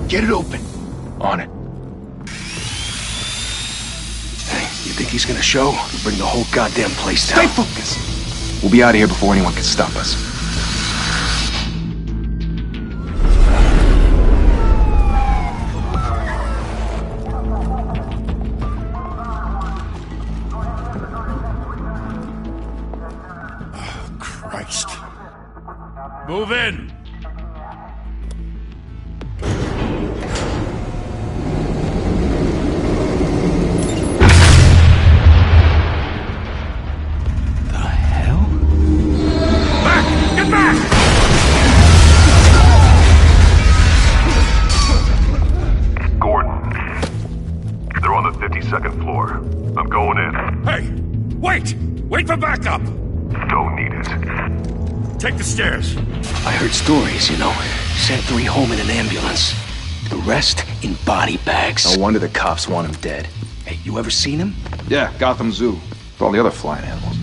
Get it open. On it. Hey, you think he's gonna show? He'll bring the whole goddamn place down. Stay focused. We'll be out of here before anyone can stop us. Christ. Move in! The hell? Back! Get back! Gordon. They're on the 52nd floor. I'm going in. Hey! Wait! Wait for backup! Don't need it. Take the stairs. I heard stories, you know. Sent 3 home in an ambulance. The rest in body bags. No wonder the cops want him dead. Hey, you ever seen him? Yeah, Gotham Zoo. With all the other flying animals.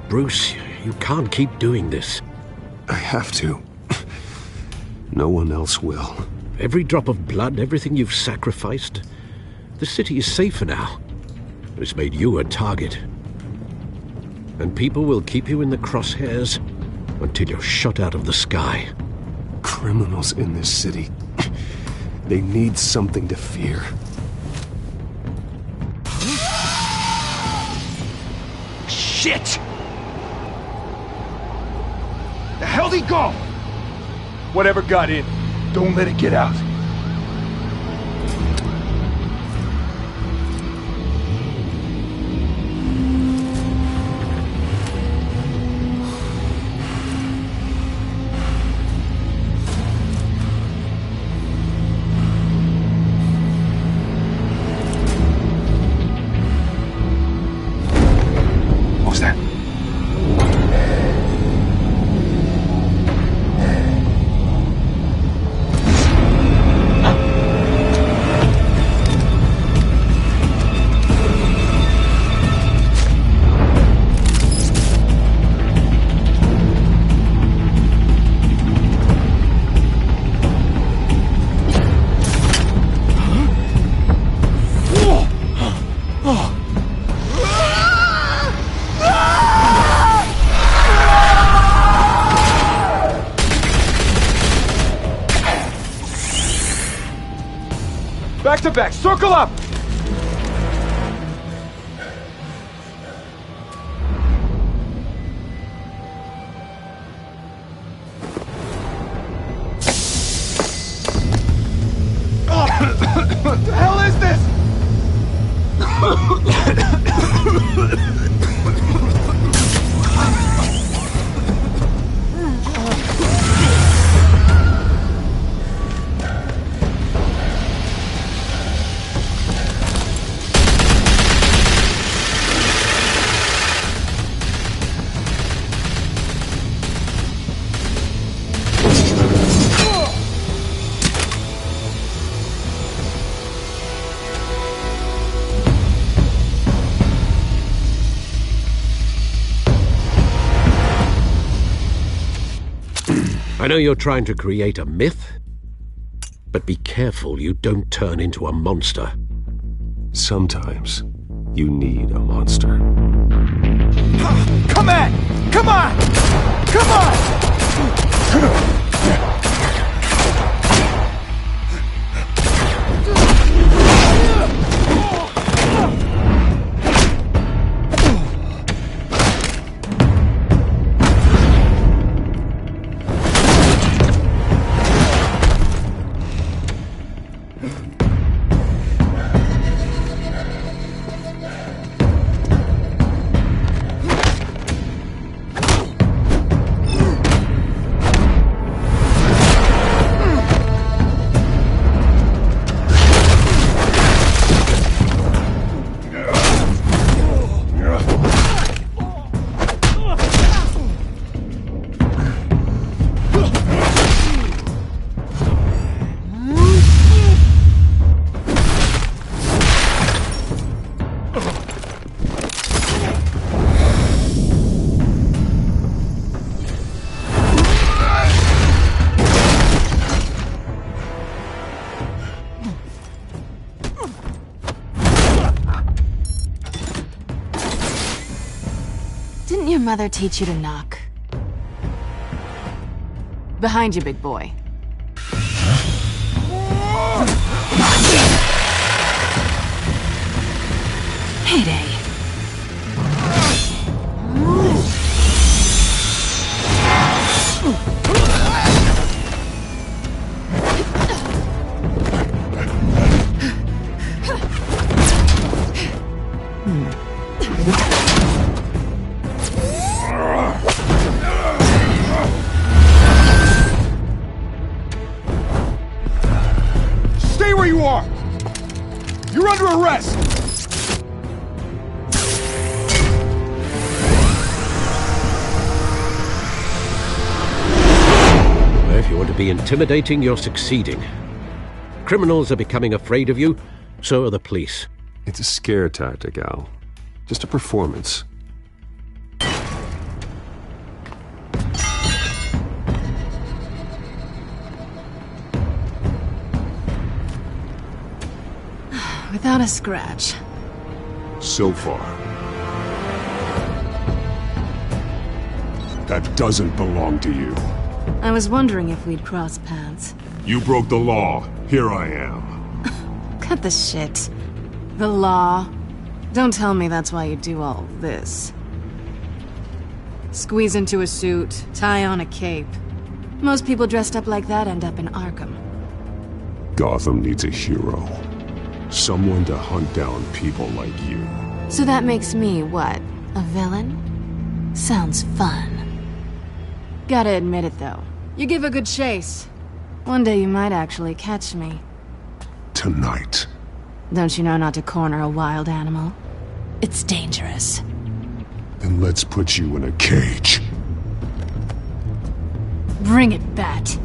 Bruce, you can't keep doing this. I have to. No one else will. Every drop of blood, everything you've sacrificed. The city is safer now. It's made you a target. And people will keep you in the crosshairs until you're shot out of the sky. Criminals in this city. They need something to fear. Shit! The hell'd he go? Whatever got in, don't let it get out. What was that? Back to back, circle up! What the hell is this? I know you're trying to create a myth, but be careful you don't turn into a monster. Sometimes you need a monster. Come on! Come on! Come on! mother teach you to knock? Behind you, big boy. Heyday. Stay where you are! You're under arrest! If you want to be intimidating, you're succeeding. Criminals are becoming afraid of you, so are the police. It's a scare tactic, Al. Just a performance. Without a scratch. So far. That doesn't belong to you. I was wondering if we'd cross paths. You broke the law. Here I am. Cut the shit. The law. Don't tell me that's why you do all this. Squeeze into a suit, tie on a cape. Most people dressed up like that end up in Arkham. Gotham needs a hero. Someone to hunt down people like you. So that makes me, what, a villain? Sounds fun. Gotta admit it, though. You give a good chase. One day you might actually catch me. Tonight. Don't you know not to corner a wild animal? It's dangerous. Then let's put you in a cage. Bring it, Bat.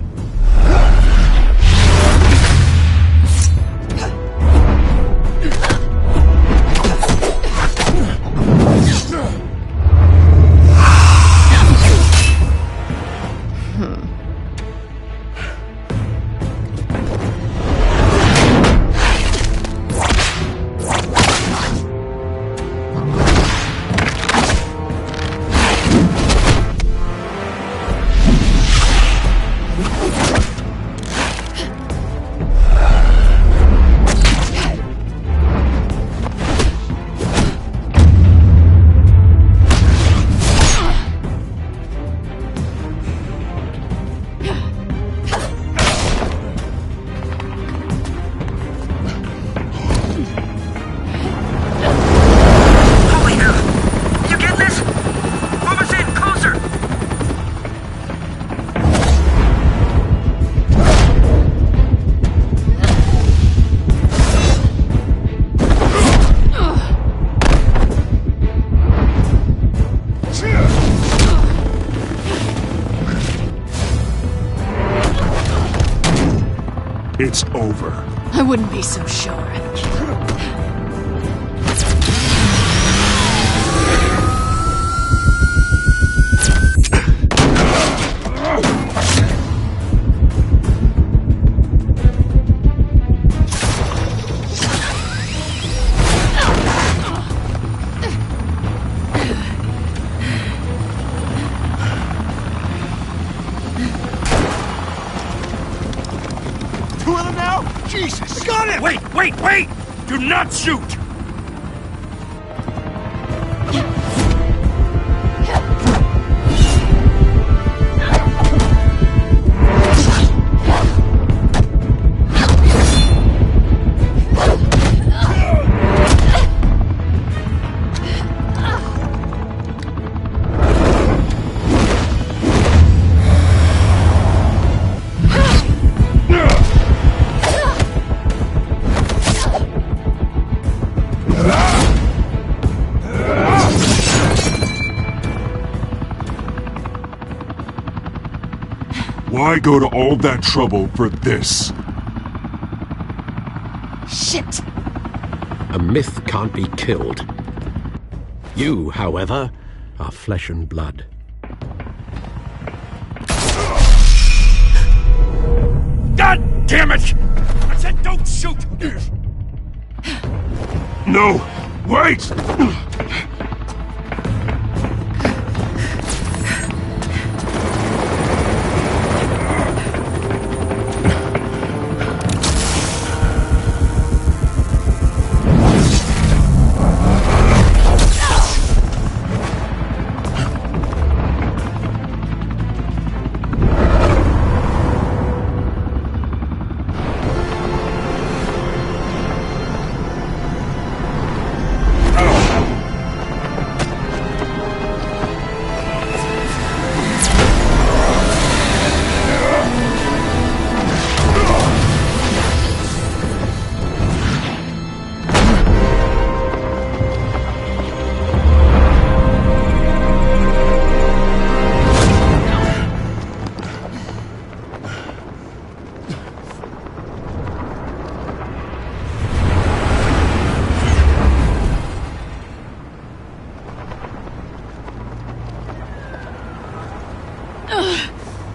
It's over. I wouldn't be so sure. Two of them now? Jesus! I got him! Wait! Do not shoot! Why go to all that trouble for this? Shit! A myth can't be killed. You, however, are flesh and blood. God damn it! I said don't shoot! No! Wait!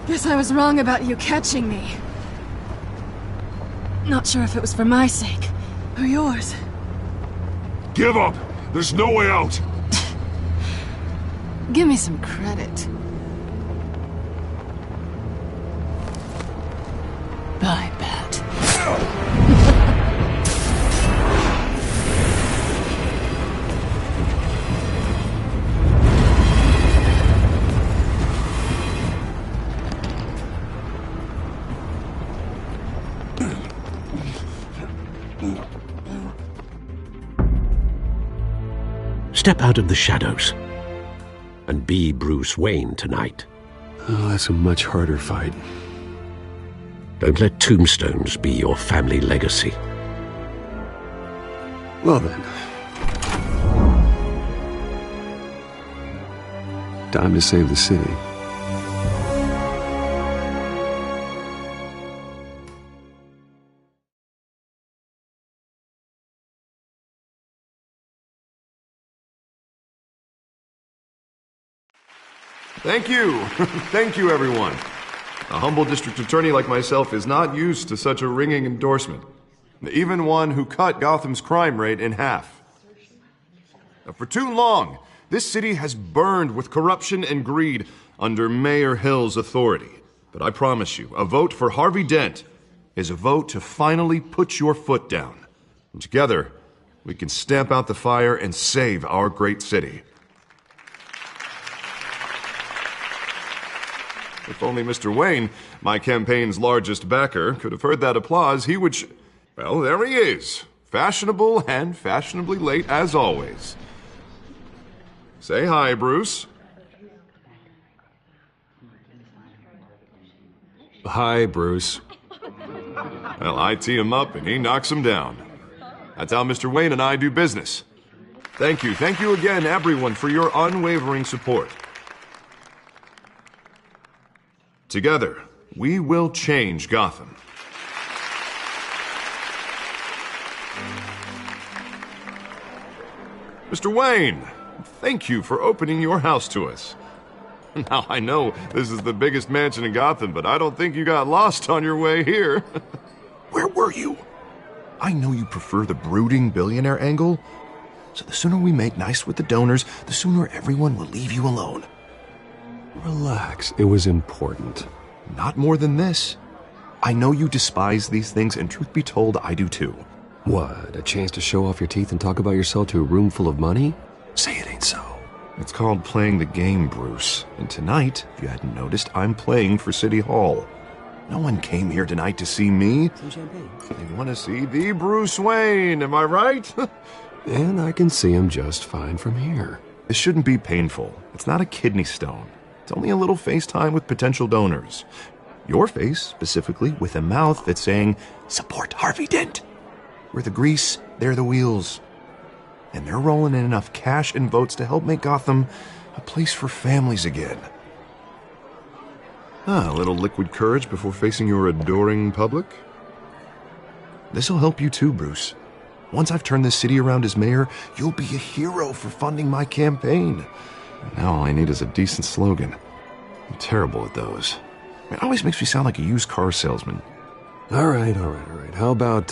Guess I was wrong about you catching me. Not sure if it was for my sake, or yours. Give up! There's no way out! Give me some credit. Bye, Bat. Step out of the shadows and be Bruce Wayne tonight. Oh, that's a much harder fight. Don't let tombstones be your family legacy. Well then. Time to save the city. Thank you. Thank you, everyone. A humble district attorney like myself is not used to such a ringing endorsement. Even one who cut Gotham's crime rate in half. For too long, this city has burned with corruption and greed under Mayor Hill's authority. But I promise you, a vote for Harvey Dent is a vote to finally put your foot down. And together, we can stamp out the fire and save our great city. If only Mr. Wayne, my campaign's largest backer, could have heard that applause, he would well, there he is. Fashionable and fashionably late as always. Say hi, Bruce. Hi, Bruce. Well, I tee him up and he knocks him down. That's how Mr. Wayne and I do business. Thank you again, everyone, for your unwavering support. Together, we will change Gotham. Mr. Wayne, thank you for opening your house to us. Now, I know this is the biggest mansion in Gotham, but I don't think you got lost on your way here. Where were you? I know you prefer the brooding billionaire angle, so the sooner we make nice with the donors, the sooner everyone will leave you alone. Relax, it was important. Not more than this. I know you despise these things, and truth be told, I do too. What, a chance to show off your teeth and talk about yourself to a room full of money? Say it ain't so. It's called playing the game, Bruce. And tonight, if you hadn't noticed, I'm playing for City Hall. No one came here tonight to see me. Some champagne. They want to see the Bruce Wayne, am I right? And I can see him just fine from here. This shouldn't be painful. It's not a kidney stone. It's only a little FaceTime with potential donors. Your face, specifically, with a mouth that's saying, support Harvey Dent. We're the grease, they're the wheels. And they're rolling in enough cash and votes to help make Gotham a place for families again. A little liquid courage before facing your adoring public. This'll help you too, Bruce. Once I've turned this city around as mayor, you'll be a hero for funding my campaign. Now all I need is a decent slogan. I'm terrible at those. It always makes me sound like a used car salesman. All right. How about,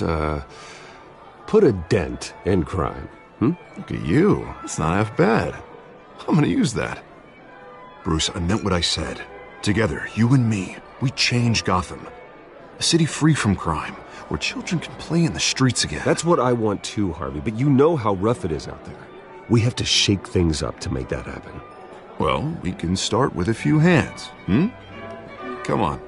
put a dent in crime? Look at you. That's not half bad. I'm gonna use that. Bruce, I meant what I said. Together, you and me, we change Gotham. A city free from crime, where children can play in the streets again. That's what I want too, Harvey, but you know how rough it is out there. We have to shake things up to make that happen. Well, we can start with a few hands, Come on.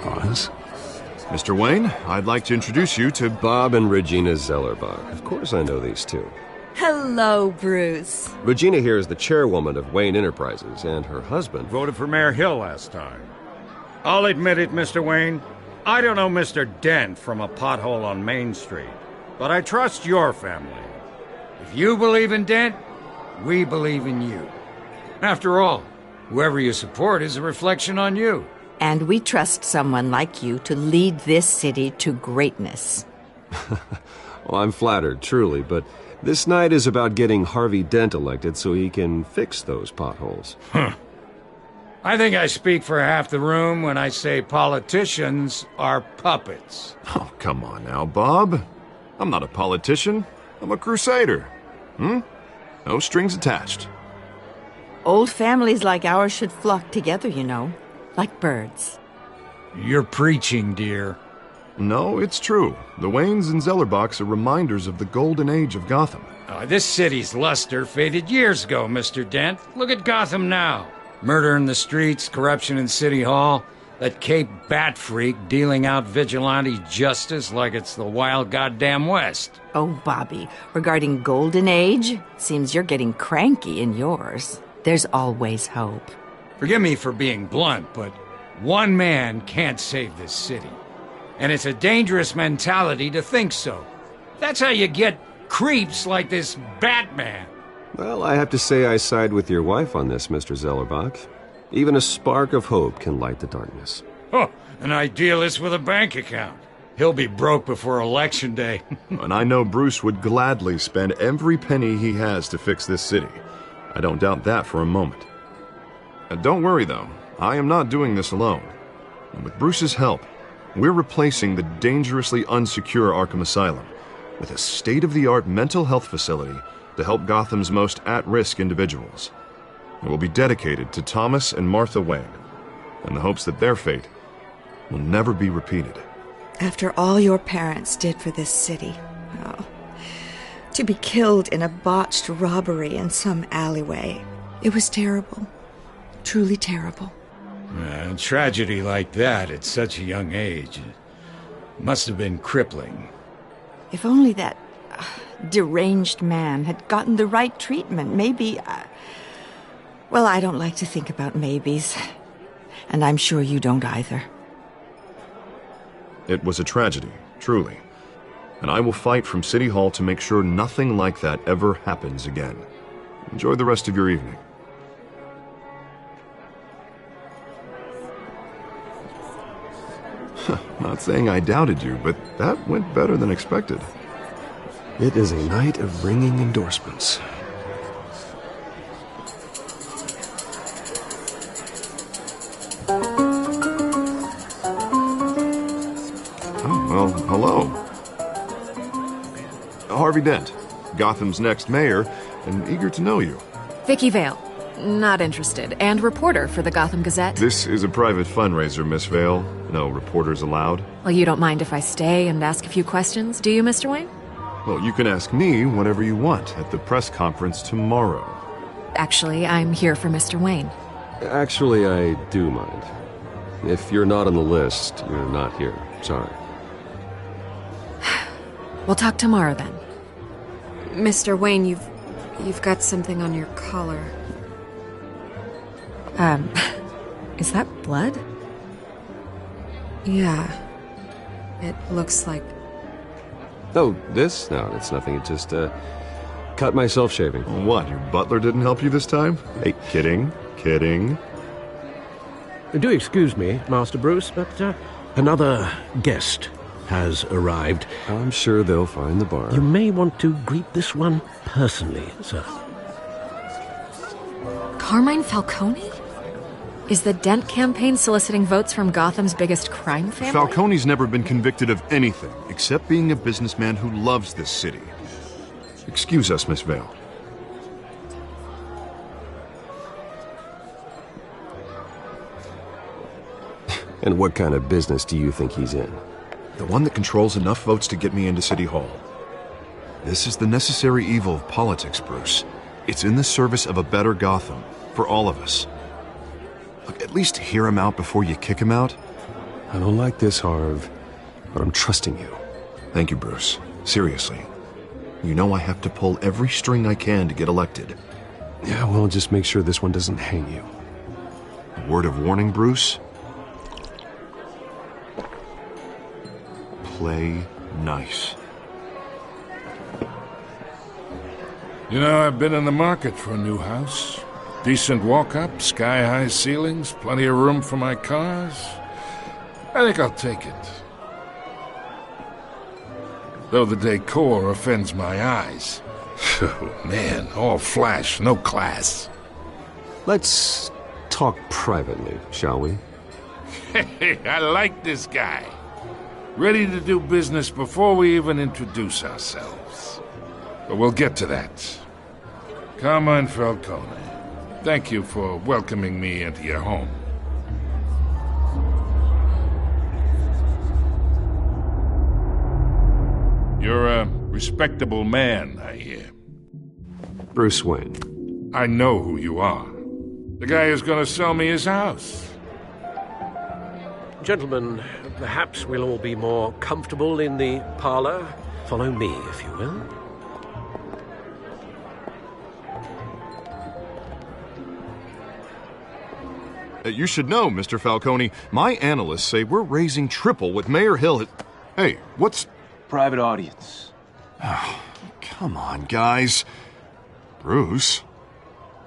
Oz? Mr. Wayne, I'd like to introduce you to Bob and Regina Zellerbach. Of course I know these two. Hello, Bruce. Regina here is the chairwoman of Wayne Enterprises, and her husband Voted for Mayor Hill last time. I'll admit it, Mr. Wayne. I don't know Mr. Dent from a pothole on Main Street, but I trust your family. If you believe in Dent, we believe in you. After all, Whoever you support is a reflection on you. And we trust someone like you to lead this city to greatness. Well, I'm flattered, truly, but this night is about getting Harvey Dent elected so he can fix those potholes. I think I speak for half the room when I say politicians are puppets. Oh, come on now, Bob. I'm not a politician. I'm a crusader. No strings attached. Old families like ours should flock together, you know, like birds. You're preaching, dear. No, it's true. The Waynes and Zellerbachs are reminders of the golden age of Gotham. This city's luster faded years ago, Mr. Dent. Look at Gotham now. Murder in the streets, corruption in City Hall, that Cape Bat freak dealing out vigilante justice like it's the wild goddamn West. Oh, Bobby, regarding Golden Age, seems you're getting cranky in yours. There's always hope. Forgive me for being blunt, but one man can't save this city. And it's a dangerous mentality to think so. That's how you get creeps like this Batman. Well, I have to say I side with your wife on this, Mr. Zellerbach. Even a spark of hope can light the darkness. Oh, an idealist with a bank account. He'll be broke before Election Day. And I know Bruce would gladly spend every penny he has to fix this city. I don't doubt that for a moment. Don't worry, though. I am not doing this alone. And with Bruce's help, we're replacing the dangerously unsecure Arkham Asylum with a state-of-the-art mental health facility to help Gotham's most at-risk individuals. It will be dedicated to Thomas and Martha Wayne, in the hopes that their fate will never be repeated. After all your parents did for this city, to be killed in a botched robbery in some alleyway, it was terrible. Truly terrible. A tragedy like that at such a young age must have been crippling. If only that deranged man had gotten the right treatment, maybe... Well, I don't like to think about maybes. And I'm sure you don't either. It was a tragedy, truly. And I will fight from City Hall to make sure nothing like that ever happens again. Enjoy the rest of your evening. Not saying I doubted you, but that went better than expected. It is a night of ringing endorsements. Well, hello. Harvey Dent, Gotham's next mayor, and eager to know you. Vicky Vale. Not interested. And reporter for the Gotham Gazette. This is a private fundraiser, Miss Vale. No reporters allowed. Well, you don't mind if I stay and ask a few questions, do you, Mr. Wayne? Well, you can ask me whatever you want at the press conference tomorrow. Actually, I'm here for Mr. Wayne. Actually, I do mind. If you're not on the list, you're not here. Sorry. We'll talk tomorrow then. Mr. Wayne, you've got something on your collar. Is that blood? Yeah. It looks like... Oh, this? No, it's nothing. It just, cut myself shaving. What, your butler didn't help you this time? Hey, kidding. Do excuse me, Master Bruce, but another guest has arrived. I'm sure they'll find the bar. You may want to greet this one personally, sir. Carmine Falcone? Is the Dent campaign soliciting votes from Gotham's biggest crime family? Falcone's never been convicted of anything except being a businessman who loves this city. Excuse us, Miss Vale. And what kind of business do you think he's in? The one that controls enough votes to get me into City Hall. This is the necessary evil of politics, Bruce. It's in the service of a better Gotham, for all of us. Look, at least hear him out before you kick him out. I don't like this, Harv, but I'm trusting you. Thank you, Bruce. Seriously. You know I have to pull every string I can to get elected. Yeah, well, just make sure this one doesn't hang you. A word of warning, Bruce? Play nice. You know, I've been in the market for a new house. Decent walk-up, sky-high ceilings, plenty of room for my cars. I think I'll take it. Though the decor offends my eyes. Oh, man, all flash, no class. Let's talk privately, shall we? Hey, I like this guy. Ready to do business before we even introduce ourselves. But we'll get to that. Carmine Falcone, thank you for welcoming me into your home. You're a respectable man, I hear. Bruce Wayne. I know who you are. The guy who's gonna sell me his house. Gentlemen, perhaps we'll all be more comfortable in the parlor. Follow me, if you will. You should know, Mr. Falcone, my analysts say we're raising triple what Mayor Hill had... Hey, what's... Private audience. Oh, come on, guys. Bruce?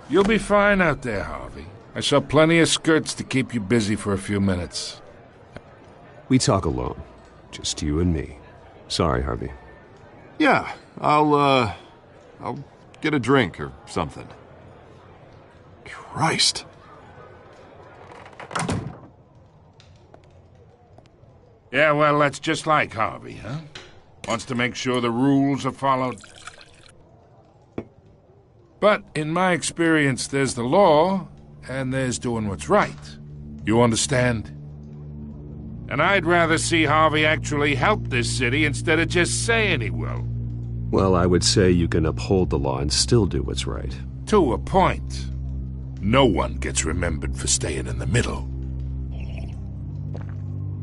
You'll be fine out there, Harvey. I saw plenty of skirts to keep you busy for a few minutes. We talk alone. Just you and me. Sorry, Harvey. Yeah, I'll get a drink or something. Christ. Yeah, well, that's just like Harvey, huh? Wants to make sure the rules are followed. But in my experience, there's the law, and there's doing what's right. You understand? And I'd rather see Harvey actually help this city instead of just saying he will. Well, I would say you can uphold the law and still do what's right. To a point. No one gets remembered for staying in the middle.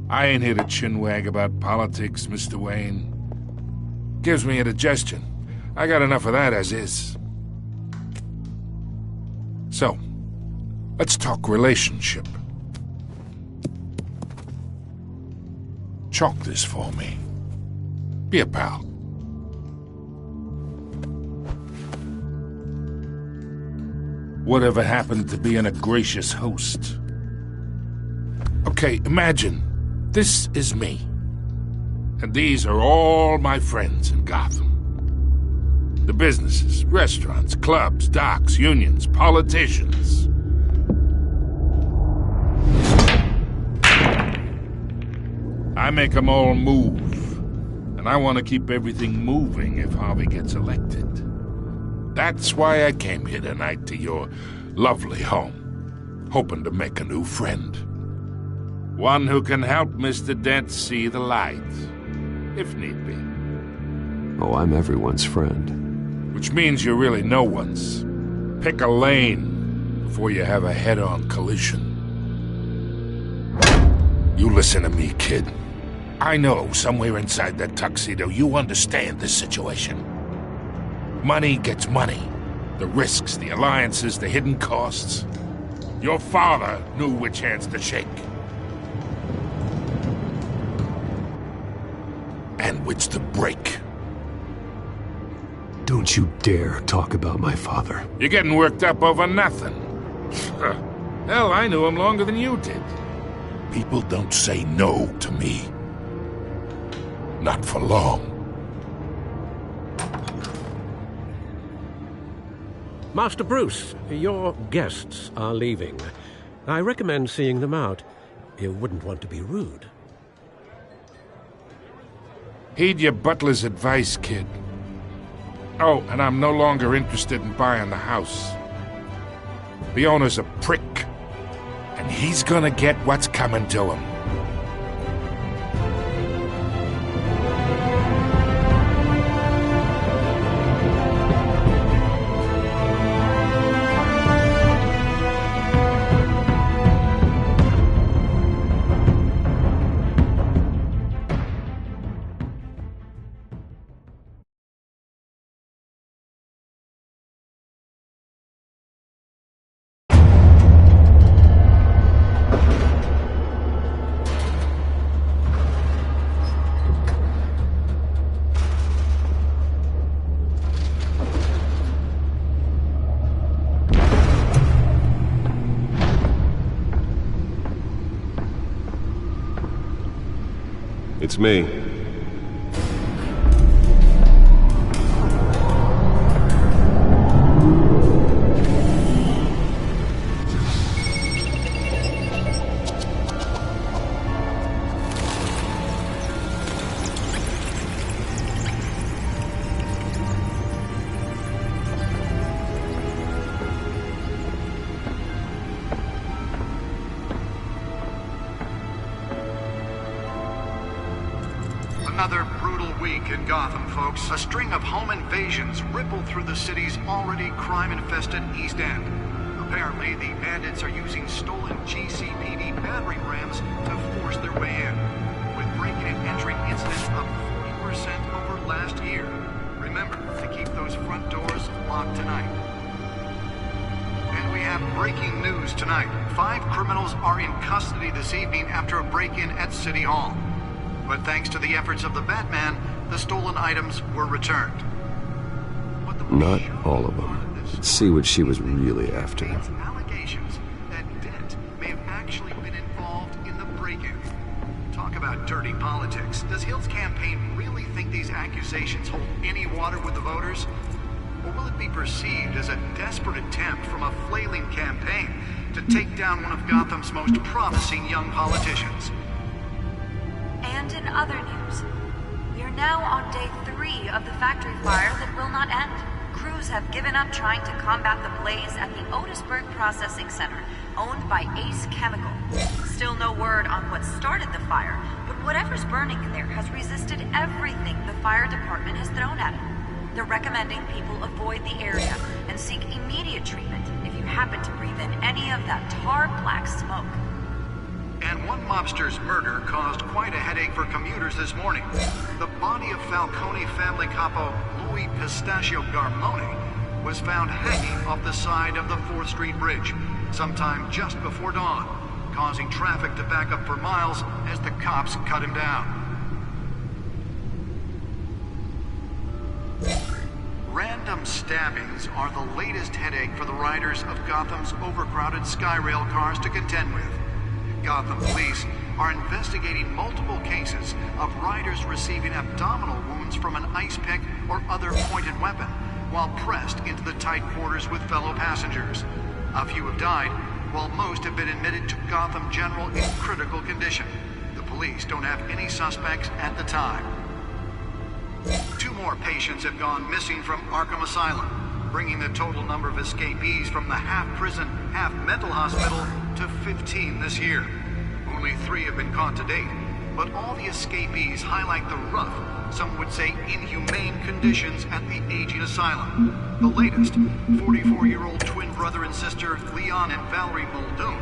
I ain't here to chinwag about politics, Mr. Wayne. Gives me indigestion. I got enough of that as is. So, let's talk relationship. Chalk this for me. Be a pal. Whatever happened to being a gracious host? Okay, imagine this is me. And these are all my friends in Gotham. The businesses, restaurants, clubs, docks, unions, politicians. I make them all move. And I want to keep everything moving if Harvey gets elected. That's why I came here tonight to your lovely home, hoping to make a new friend. One who can help Mr. Dent see the light, if need be. Oh, I'm everyone's friend. Which means you're really no one's. Pick a lane before you have a head-on collision. You listen to me, kid. I know somewhere inside that tuxedo you understand this situation. Money gets money. The risks, the alliances, the hidden costs. Your father knew which hands to shake. And which to break. Don't you dare talk about my father. You're getting worked up over nothing. Hell, I knew him longer than you did. People don't say no to me. Not for long. Master Bruce, your guests are leaving. I recommend seeing them out. You wouldn't want to be rude. Heed your butler's advice, kid. Oh, and I'm no longer interested in buying the house. The owner's a prick, and he's gonna get what's coming to him. It's me. Another brutal week in Gotham, folks. A string of home invasions rippled through the city's already crime-infested East End. Apparently, the bandits are using stolen GCPD battering rams to force their way in, with breaking and entering incidents up 40% over last year. Remember to keep those front doors locked tonight. And we have breaking news tonight. 5 criminals are in custody this evening after a break-in at City Hall. But thanks to the efforts of the Batman, the stolen items were returned. Not all of them. Let's see what she was really after. Allegations that Dent may have actually been involved in the break-in. Talk about dirty politics. Does Hill's campaign really think these accusations hold any water with the voters? Or will it be perceived as a desperate attempt from a flailing campaign to take down one of Gotham's most promising young politicians? And in other news, we are now on day 3 of the factory fire that will not end. Crews have given up trying to combat the blaze at the Otisburg Processing Center, owned by Ace Chemical. Still no word on what started the fire, but whatever's burning in there has resisted everything the fire department has thrown at it. They're recommending people avoid the area and seek immediate treatment if you happen to breathe in any of that tar black smoke. And one mobster's murder caused quite a headache for commuters this morning. The body of Falcone family capo Louis Pistachio Garmone was found hanging off the side of the 4th Street Bridge sometime just before dawn, causing traffic to back up for miles as the cops cut him down. Random stabbings are the latest headache for the riders of Gotham's overcrowded Skyrail cars to contend with. Gotham police are investigating multiple cases of riders receiving abdominal wounds from an ice pick or other pointed weapon while pressed into the tight quarters with fellow passengers. A few have died, while most have been admitted to Gotham General in critical condition. The police don't have any suspects at the time. 2 more patients have gone missing from Arkham Asylum, bringing the total number of escapees from the half-prison, half-mental hospital to 15 this year. Only 3 have been caught to date, but all the escapees highlight the rough, some would say inhumane conditions at the aging asylum. The latest, 44-year-old twin brother and sister Leon and Valerie Muldoon,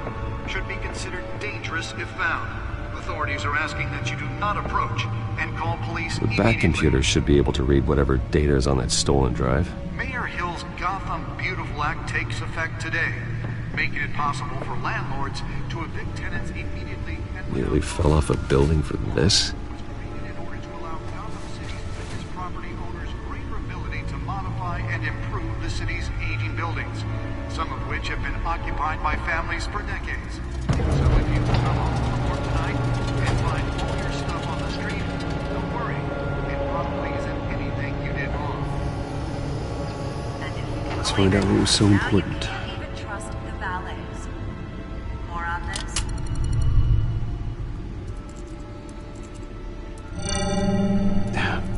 should be considered dangerous if found. Authorities are asking that you do not approach and call police The Bat computer should be able to read whatever data is on that stolen drive. Mayor Hill's Gotham Beautiful Act takes effect today, making it possible for landlords to evict tenants immediately and Nearly fell off a building for this? in order to allow Gotham City's biggest property owners greater ability to modify and improve the city's aging buildings, some of which have been occupied by families for decades. So if you come home from work tonight and find all your stuff on the street, don't worry. It probably isn't anything you did wrong. Let's find out what was so important. Even trust the valets. More on this?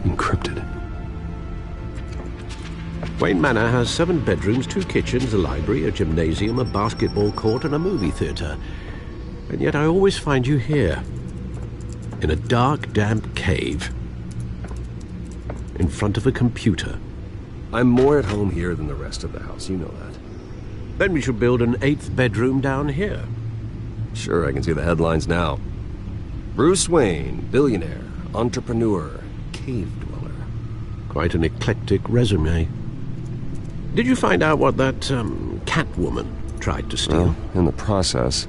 Encrypted. Wayne Manor has 7 bedrooms, 2 kitchens, a library, a gymnasium, a basketball court, and a movie theater. And yet I always find you here, in a dark, damp cave, in front of a computer. I'm more at home here than the rest of the house, you know that. Then we should build an 8th bedroom down here. Sure, I can see the headlines now. Bruce Wayne, billionaire, entrepreneur, cave dweller. Quite an eclectic resume. Did you find out what that, Catwoman tried to steal? Well, in the process.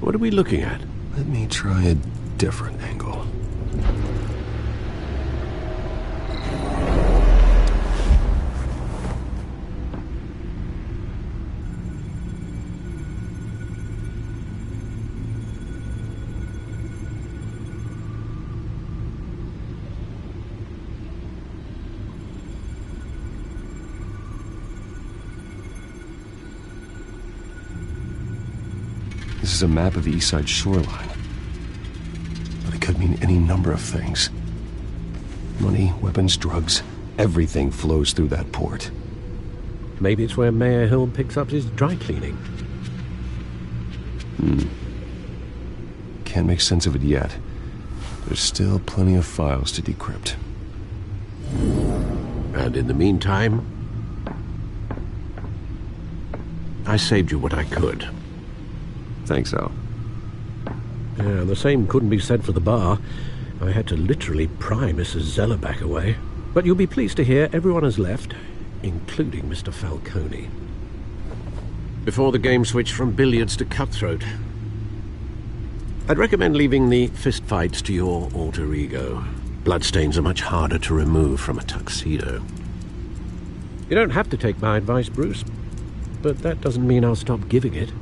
What are we looking at? Let me try a different angle. This is a map of the East Side shoreline. But it could mean any number of things. Money, weapons, drugs, everything flows through that port. Maybe it's where Mayor Hill picks up his dry cleaning. Can't make sense of it yet. There's still plenty of files to decrypt. And in the meantime, I saved you what I could. Thanks, Al. Yeah, the same couldn't be said for the bar. I had to literally pry Mrs. Zeller back away. But you'll be pleased to hear everyone has left, including Mr. Falcone. Before the game switched from billiards to cutthroat. I'd recommend leaving the fistfights to your alter ego. Bloodstains are much harder to remove from a tuxedo. You don't have to take my advice, Bruce, but that doesn't mean I'll stop giving it.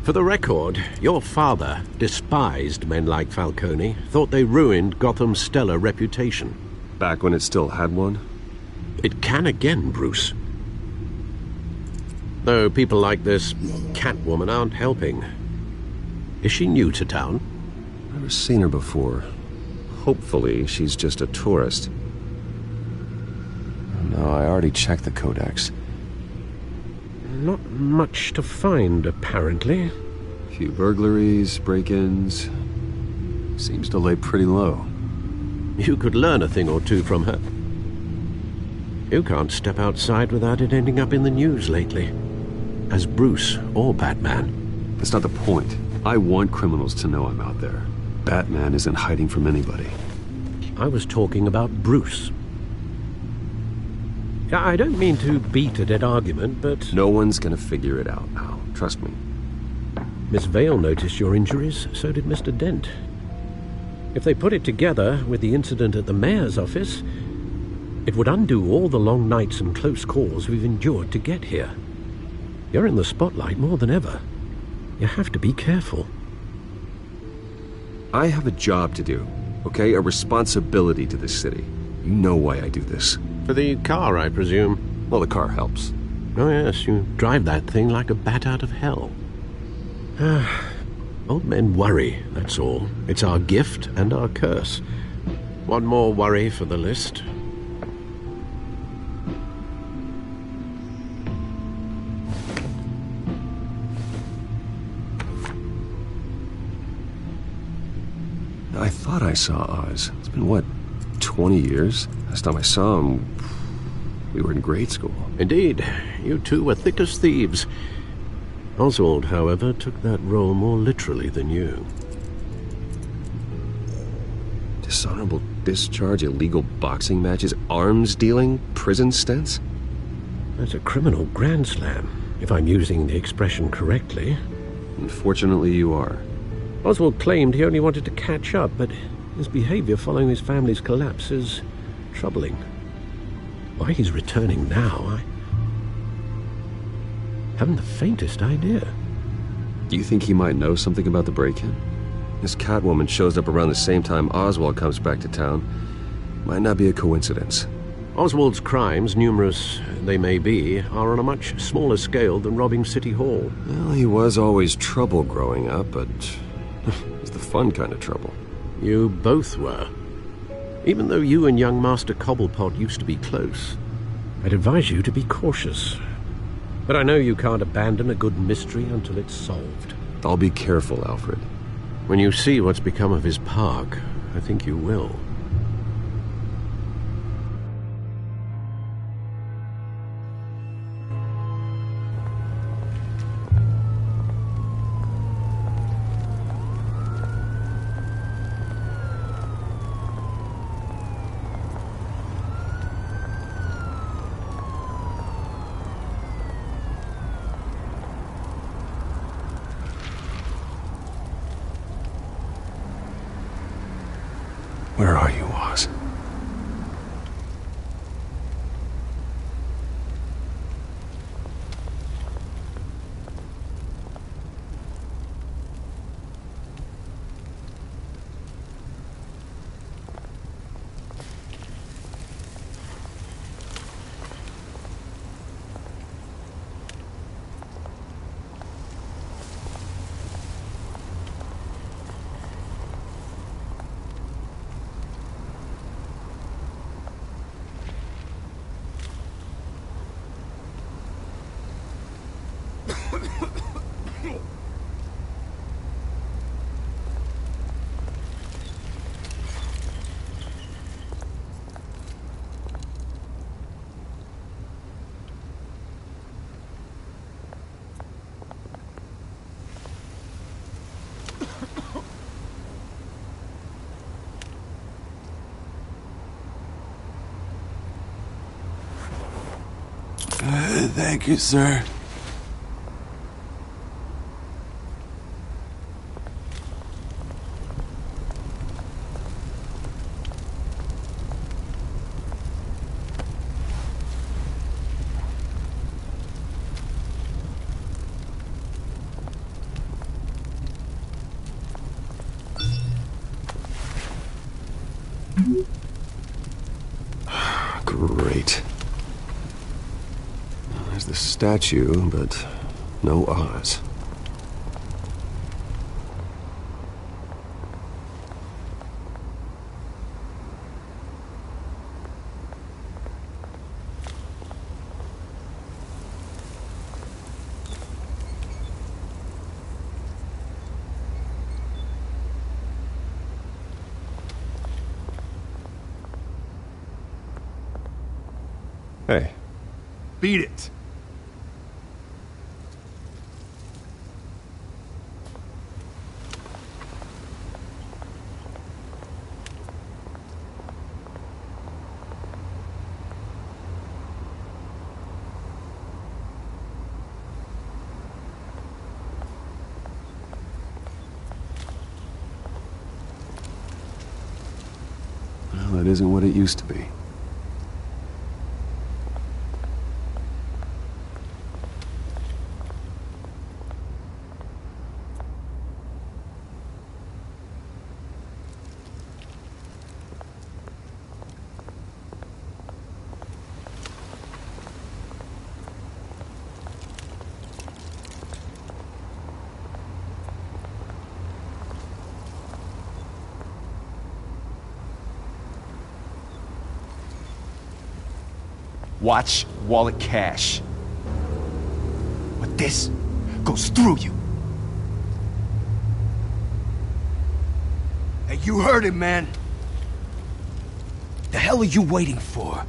For the record, your father despised men like Falcone, thought they ruined Gotham's stellar reputation. Back when it still had one? It can again, Bruce. Though people like this Catwoman aren't helping. Is she new to town? Never seen her before. Hopefully, she's just a tourist. No, I already checked the codex. Not much to find, apparently. Few burglaries, break-ins. Seems to lay pretty low. You could learn a thing or two from her. You can't step outside without it ending up in the news lately. As Bruce or Batman. That's not the point. I want criminals to know I'm out there. Batman isn't hiding from anybody. I was talking about Bruce. I don't mean to beat a dead argument, but... No one's gonna figure it out, Al. Trust me. Miss Vale noticed your injuries, so did Mr. Dent. If they put it together with the incident at the mayor's office, it would undo all the long nights and close calls we've endured to get here. You're in the spotlight more than ever. You have to be careful. I have a job to do, okay? A responsibility to this city. You know why I do this. For the car, I presume. Well, the car helps. Oh, yes, you drive that thing like a bat out of hell. Old men worry, that's all. It's our gift and our curse. One more worry for the list. I thought I saw Oz. It's been, what, 20 years? Last time I saw him, we were in grade school. Indeed. You two were thick as thieves. Oswald, however, took that role more literally than you. Dishonorable discharge, illegal boxing matches, arms dealing, prison stints? That's a criminal grand slam, if I'm using the expression correctly. Unfortunately, you are. Oswald claimed he only wanted to catch up, but his behavior following his family's collapse is troubling. Why he's returning now, I haven't the faintest idea. Do you think he might know something about the break-in? This Catwoman shows up around the same time Oswald comes back to town. Might not be a coincidence. Oswald's crimes, numerous they may be, are on a much smaller scale than robbing City Hall. Well, he was always trouble growing up, but it's the fun kind of trouble. You both were. Even though you and young Master Cobblepot used to be close, I'd advise you to be cautious. But I know you can't abandon a good mystery until it's solved. I'll be careful, Alfred. When you see what's become of his park, I think you will. Where are you, Oz? Thank you, sir. Great. There's the statue, but no Oz. Hey. Beat it. Well, that isn't what it used to be. Watch wallet cash. But this goes through you. Hey, you heard it, man. The hell are you waiting for?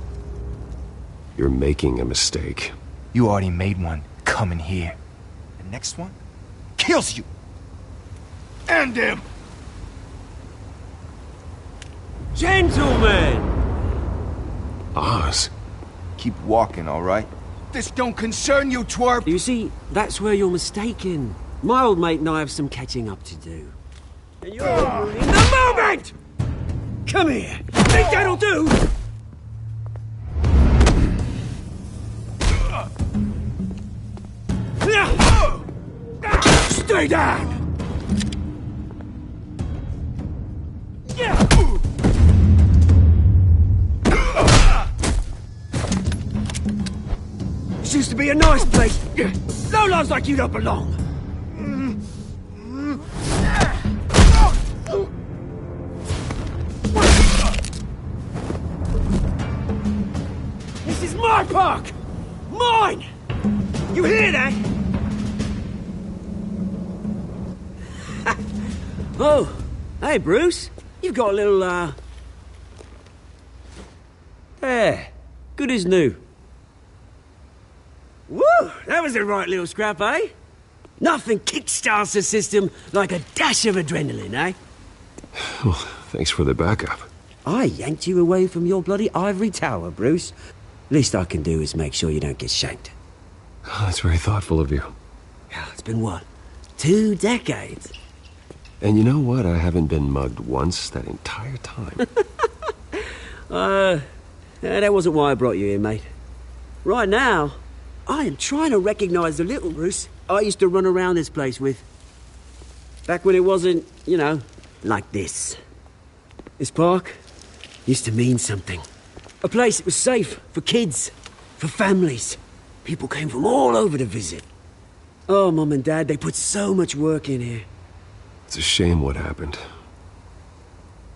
You're making a mistake. You already made one coming here. The next one kills you. And him. Gentlemen! Oz. Keep walking, all right? This don't concern you, twerp! You see, that's where you're mistaken. My old mate and I have some catching up to do. And you're in the moment! Come here! Think that'll do? Stay down! This used to be a nice place. Lowlifes like you don't belong. This is my park! Mine! You hear that? Oh, hey, Bruce. You've got a little, There. Good as new. Woo! That was a right little scrap, eh? Nothing kickstarts the system like a dash of adrenaline, eh? Well, thanks for the backup. I yanked you away from your bloody ivory tower, Bruce. Least I can do is make sure you don't get shanked. Oh, that's very thoughtful of you. It's been what? 2 decades? And you know what? I haven't been mugged once that entire time. That wasn't why I brought you here, mate. Right now, I am trying to recognize the little Bruce I used to run around this place with. Back when it wasn't, you know, like this. This park used to mean something. A place that was safe for kids, for families. People came from all over to visit. Oh, Mum and Dad, they put so much work in here. It's a shame what happened.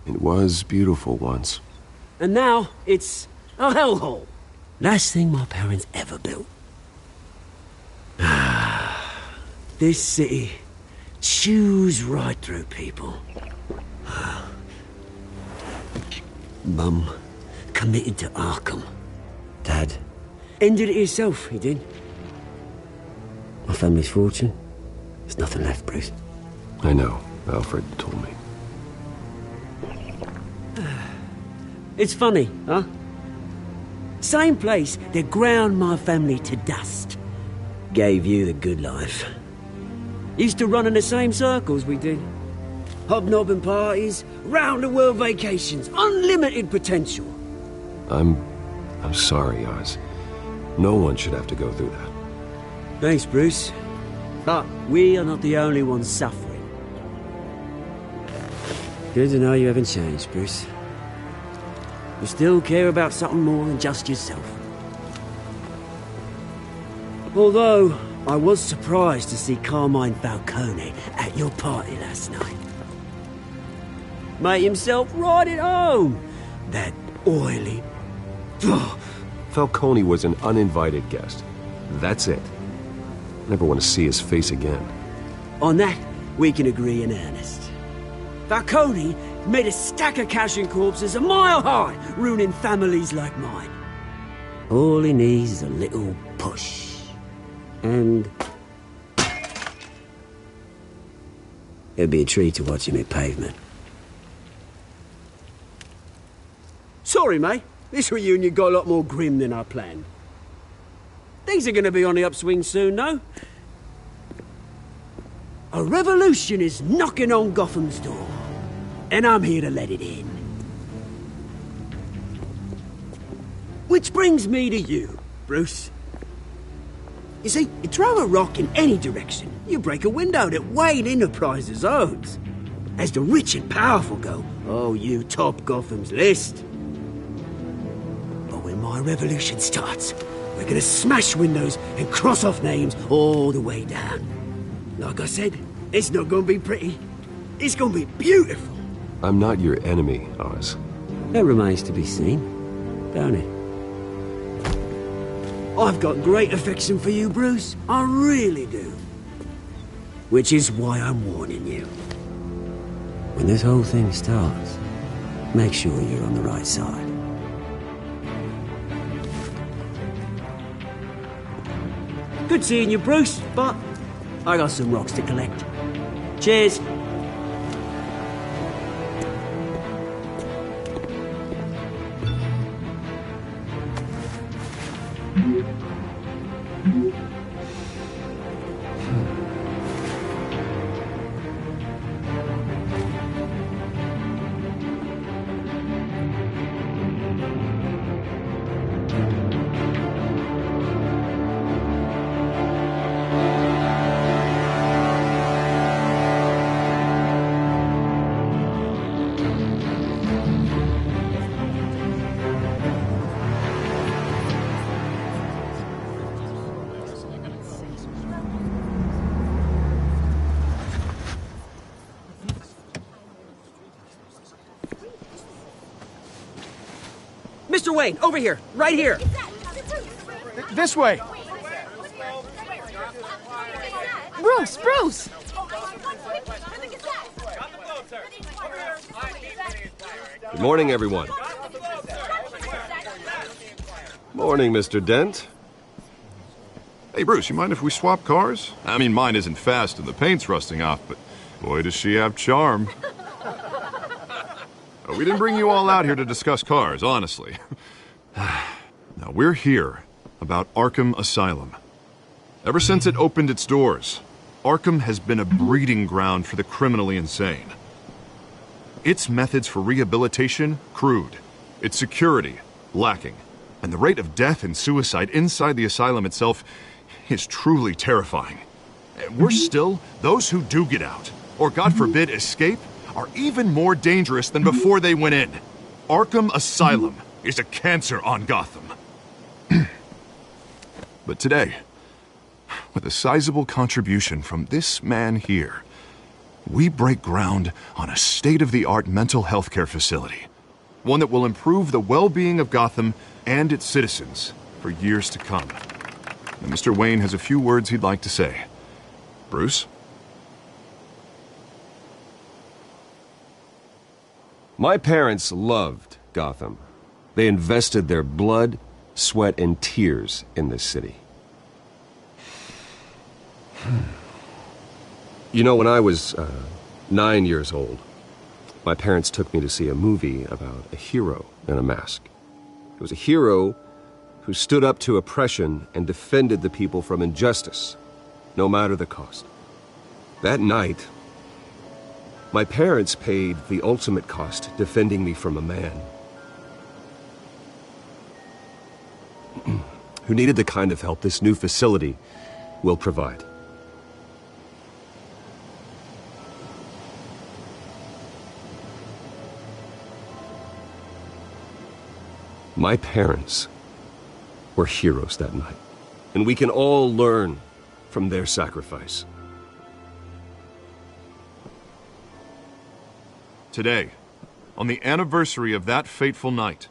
It was beautiful once. And now, it's a hellhole. Last thing my parents ever built. This city chews right through people. Mum committed to Arkham. Dad ended it himself, he did. My family's fortune, there's nothing left, Bruce. I know. Alfred told me. It's funny, huh? Same place that ground my family to dust. Gave you the good life. Used to run in the same circles we did. Hobnobbing parties, round-the-world vacations, unlimited potential. I'm sorry, Oz. No one should have to go through that. Thanks, Bruce. But we are not the only ones suffering. Good to know you haven't changed, Bruce. You still care about something more than just yourself. Although, I was surprised to see Carmine Falcone at your party last night. Made himself right at home. That oily... Falcone was an uninvited guest. That's it. Never want to see his face again. On that, we can agree in earnest. Falcone made a stack of cash and corpses a mile high, ruining families like mine. All he needs is a little push. And... it'd be a treat to watch him hit pavement. Sorry, mate. This reunion got a lot more grim than I planned. Things are going to be on the upswing soon, though. A revolution is knocking on Gotham's door, and I'm here to let it in. Which brings me to you, Bruce. You see, you throw a rock in any direction, you break a window that Wayne Enterprises owns. As the rich and powerful go, oh, you top Gotham's list. But when my revolution starts, we're gonna smash windows and cross off names all the way down. Like I said, it's not gonna be pretty. It's gonna be beautiful. I'm not your enemy, Oz. That remains to be seen, don't it? I've got great affection for you, Bruce. I really do. Which is why I'm warning you. When this whole thing starts, make sure you're on the right side. Good seeing you, Bruce, but I got some rocks to collect. Cheers. Mr. Wayne, over here, right here. This way. Bruce, Bruce! Good morning, everyone. Morning, Mr. Dent. Hey, Bruce, you mind if we swap cars? I mean, mine isn't fast and the paint's rusting off, but boy, does she have charm. We didn't bring you all out here to discuss cars, honestly. Now, we're here about Arkham Asylum. Ever since it opened its doors, Arkham has been a breeding ground for the criminally insane. Its methods for rehabilitation, crude. Its security, lacking. And the rate of death and suicide inside the asylum itself is truly terrifying. Worse still, those who do get out, or God forbid, escape, are even more dangerous than before they went in. Arkham Asylum is a cancer on Gotham. But today, with a sizable contribution from this man here, we break ground on a state-of-the-art mental health care facility. One that will improve the well-being of Gotham and its citizens for years to come. And Mr. Wayne has a few words he'd like to say. Bruce? My parents loved Gotham. They invested their blood, sweat, and tears in this city. You know, when I was 9 years old, my parents took me to see a movie about a hero in a mask. It was a hero who stood up to oppression and defended the people from injustice, no matter the cost. That night, my parents paid the ultimate cost defending me from a man who needed the kind of help this new facility will provide. My parents were heroes that night, and we can all learn from their sacrifice. Today, on the anniversary of that fateful night,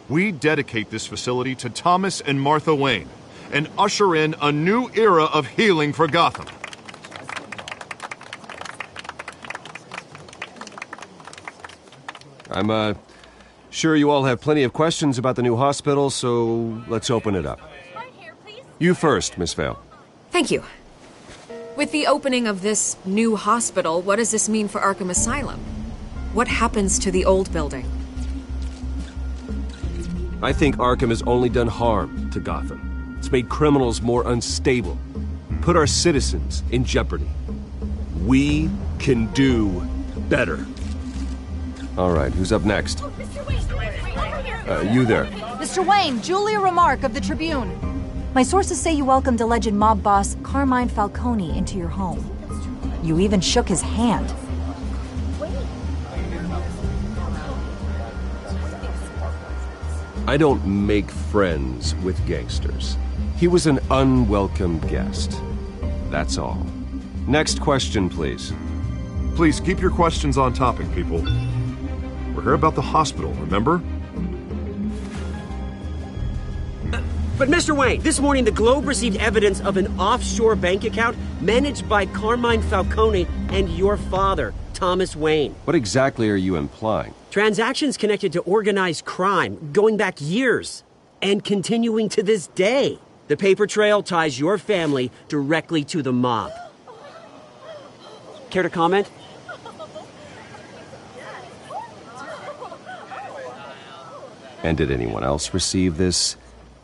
we dedicate this facility to Thomas and Martha Wayne and usher in a new era of healing for Gotham. I'm sure you all have plenty of questions about the new hospital, so let's open it up. You first, Miss Vale. Thank you. With the opening of this new hospital, what does this mean for Arkham Asylum? What happens to the old building? I think Arkham has only done harm to Gotham. It's made criminals more unstable, put our citizens in jeopardy. We can do better. All right, who's up next? You there. Mr. Wayne, Julia Remark of the Tribune. My sources say you welcomed alleged mob boss Carmine Falcone into your home. You even shook his hand. I don't make friends with gangsters. He was an unwelcome guest. That's all. Next question, please. Please keep your questions on topic, people. We're here about the hospital, remember? But Mr. Wayne, this morning the Globe received evidence of an offshore bank account managed by Carmine Falcone and your father, Thomas Wayne. What exactly are you implying? Transactions connected to organized crime, going back years, and continuing to this day. The paper trail ties your family directly to the mob. Care to comment? And did anyone else receive this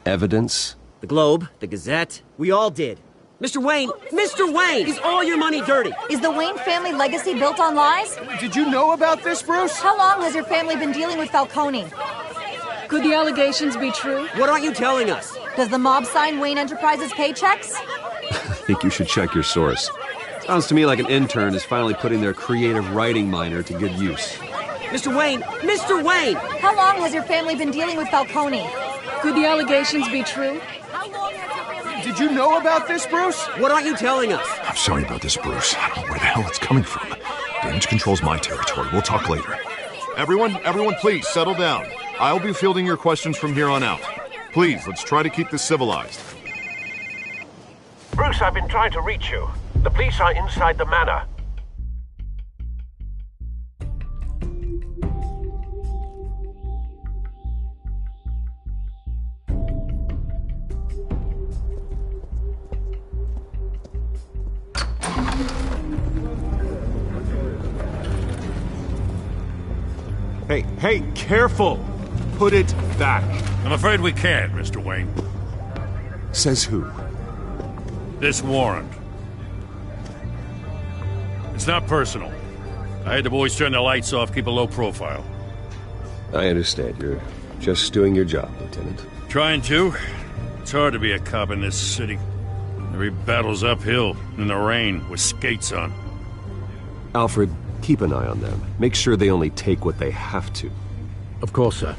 evidence? The Globe, the Gazette, we all did. Mr. Wayne, is all your money dirty? Is the Wayne family legacy built on lies? Did you know about this, Bruce? How long has your family been dealing with Falcone? Could the allegations be true? What aren't you telling us? Does the mob sign Wayne Enterprises paychecks? I think you should check your source. Sounds to me like an intern is finally putting their creative writing minor to good use. Mr. Wayne! How long has your family been dealing with Falcone? Could the allegations be true? Did you know about this, Bruce? What aren't you telling us? I'm sorry about this, Bruce. I don't know where the hell it's coming from. Damage control's my territory. We'll talk later. Everyone, please settle down. I'll be fielding your questions from here on out. Please, let's try to keep this civilized. Bruce, I've been trying to reach you. The police are inside the manor. Hey, careful! Put it back. I'm afraid we can't, Mr. Wayne. Says who? This warrant. It's not personal. I had the boys turn the lights off, keep a low profile. I understand. You're just doing your job, Lieutenant. Trying to. It's hard to be a cop in this city. Every battle's uphill, in the rain, with skates on. Alfred, keep an eye on them. Make sure they only take what they have to. Of course, sir.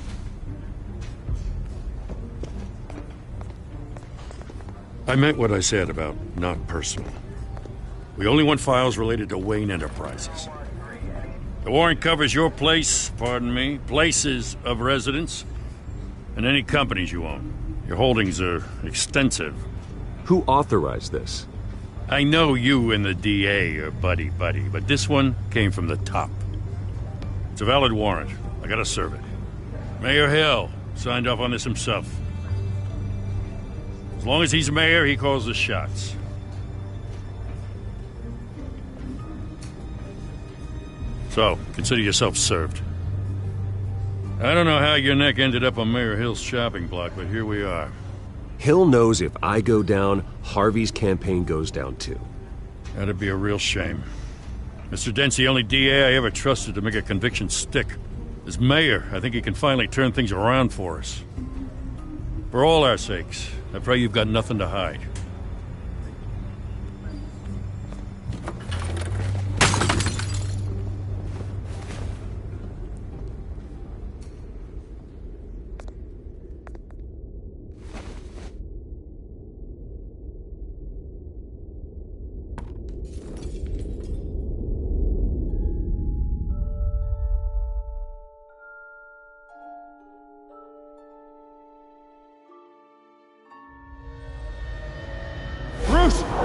I meant what I said about not personal. We only want files related to Wayne Enterprises. The warrant covers your place, places of residence, and any companies you own. Your holdings are extensive. Who authorized this? I know you and the DA are buddy-buddy, but this one came from the top. It's a valid warrant. I gotta serve it. Mayor Hill signed off on this himself. As long as he's mayor, he calls the shots. So, consider yourself served. I don't know how your neck ended up on Mayor Hill's shopping block, but here we are. Hill knows if I go down, Harvey's campaign goes down too. That'd be a real shame. Mr. Dent's the only DA I ever trusted to make a conviction stick. As mayor, I think he can finally turn things around for us. For all our sakes, I pray you've got nothing to hide.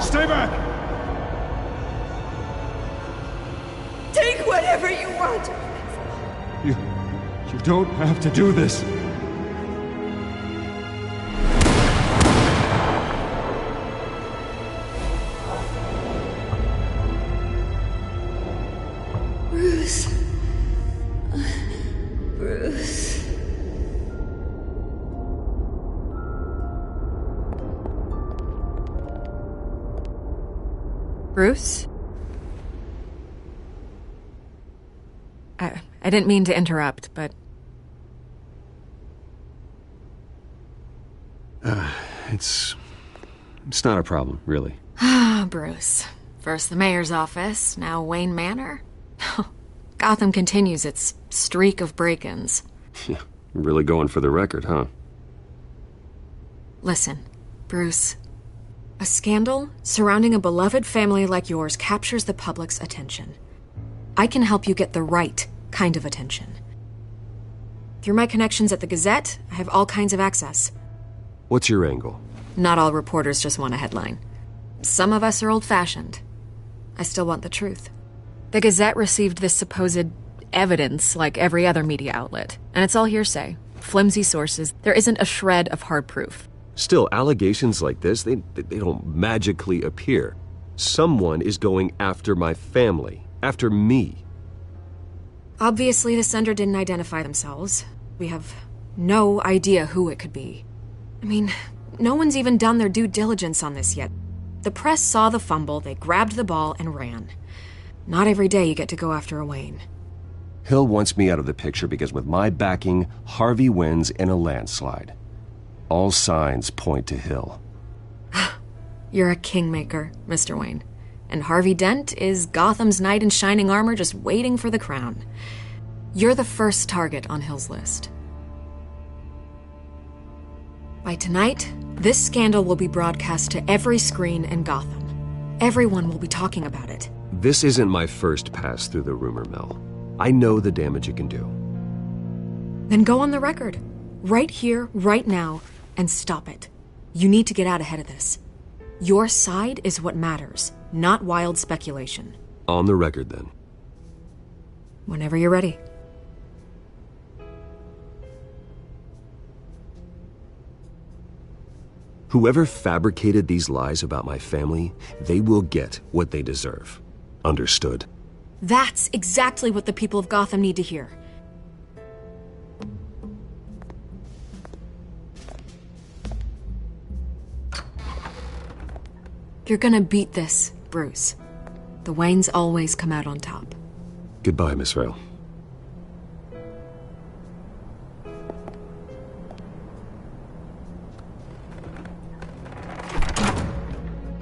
Stay back! Take whatever you want! You don't have to do this. Bruce. Bruce. Bruce? I didn't mean to interrupt, but... It's not a problem, really. Ah, Bruce. First the mayor's office, now Wayne Manor. Gotham continues its streak of break-ins. Yeah, really going for the record, huh? Listen, Bruce. A scandal surrounding a beloved family like yours captures the public's attention. I can help you get the right kind of attention. Through my connections at the Gazette, I have all kinds of access. What's your angle? Not all reporters just want a headline. Some of us are old-fashioned. I still want the truth. The Gazette received this supposed evidence like every other media outlet, and it's all hearsay. Flimsy sources. There isn't a shred of hard proof. Still, allegations like this, they don't magically appear. Someone is going after my family, after me. Obviously, the sender didn't identify themselves. We have no idea who it could be. I mean, no one's even done their due diligence on this yet. The press saw the fumble, they grabbed the ball and ran. Not every day you get to go after a Wayne. Hill wants me out of the picture because with my backing, Harvey wins in a landslide. All signs point to Hill. You're a kingmaker, Mr. Wayne. And Harvey Dent is Gotham's knight in shining armor just waiting for the crown. You're the first target on Hill's list. By tonight, this scandal will be broadcast to every screen in Gotham. Everyone will be talking about it. This isn't my first pass through the rumor mill. I know the damage it can do. Then go on the record. Right here, right now, and stop it. You need to get out ahead of this. Your side is what matters, not wild speculation. On the record, then. Whenever you're ready. Whoever fabricated these lies about my family, they will get what they deserve. Understood? That's exactly what the people of Gotham need to hear. You're gonna beat this, Bruce. The Waynes always come out on top. Goodbye, Miss Vale.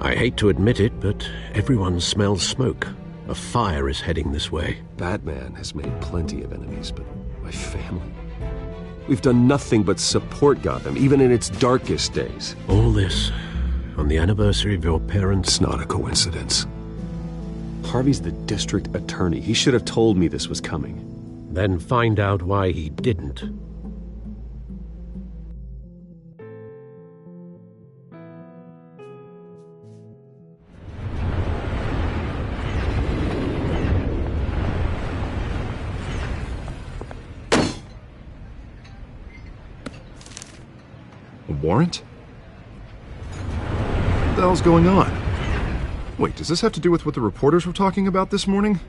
I hate to admit it, but everyone smells smoke. A fire is heading this way. Batman has made plenty of enemies, but my family... We've done nothing but support Gotham, even in its darkest days. All this on the anniversary of your parents'... It's not a coincidence. Harvey's the district attorney. He should have told me this was coming. Then find out why he didn't. A warrant? What the hell's going on? Wait, does this have to do with what the reporters were talking about this morning?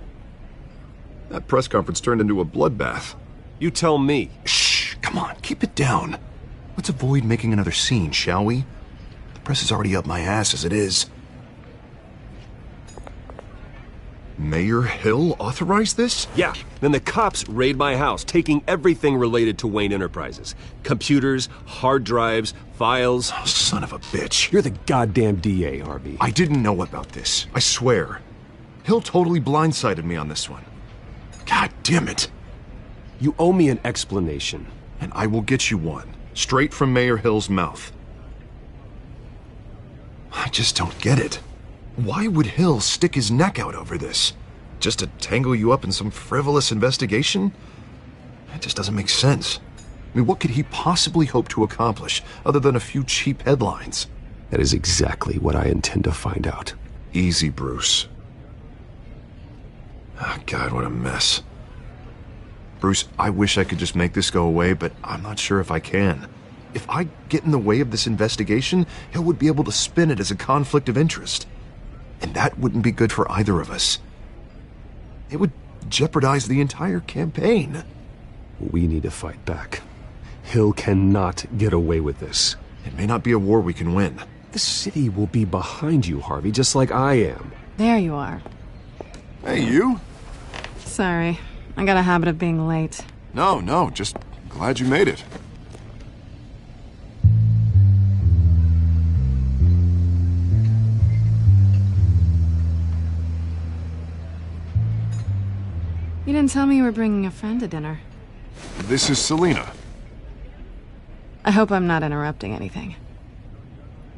That press conference turned into a bloodbath. You tell me. Shh, come on, keep it down. Let's avoid making another scene, shall we? The press is already up my ass as it is. Mayor Hill authorized this? Yeah, then the cops raid my house, taking everything related to Wayne Enterprises. Computers, hard drives, files. Oh, son of a bitch. You're the goddamn DA, Harvey. I didn't know about this. I swear. Hill totally blindsided me on this one. God damn it. You owe me an explanation. And I will get you one. Straight from Mayor Hill's mouth. I just don't get it. Why would Hill stick his neck out over this? Just to tangle you up in some frivolous investigation? It just doesn't make sense. I mean, what could he possibly hope to accomplish other than a few cheap headlines? That is exactly what I intend to find out. Easy, Bruce. Oh, God, what a mess. Bruce, I wish I could just make this go away, but I'm not sure if I can. If I get in the way of this investigation, Hill would be able to spin it as a conflict of interest. And that wouldn't be good for either of us. It would jeopardize the entire campaign. We need to fight back. Hill cannot get away with this. It may not be a war we can win. The city will be behind you, Harvey, just like I am. There you are. Hey, you? Sorry. I got a habit of being late. No, just glad you made it. You didn't tell me you were bringing a friend to dinner. This is Selina. I hope I'm not interrupting anything.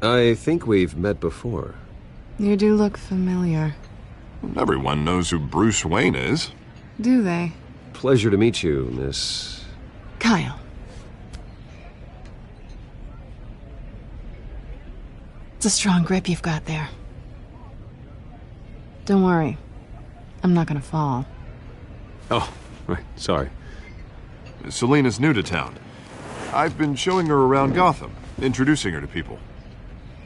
I think we've met before. You do look familiar. Everyone knows who Bruce Wayne is. Do they? Pleasure to meet you, Miss... Kyle. It's a strong grip you've got there. Don't worry. I'm not gonna fall. Oh, right, sorry. Selina's new to town. I've been showing her around Gotham, introducing her to people.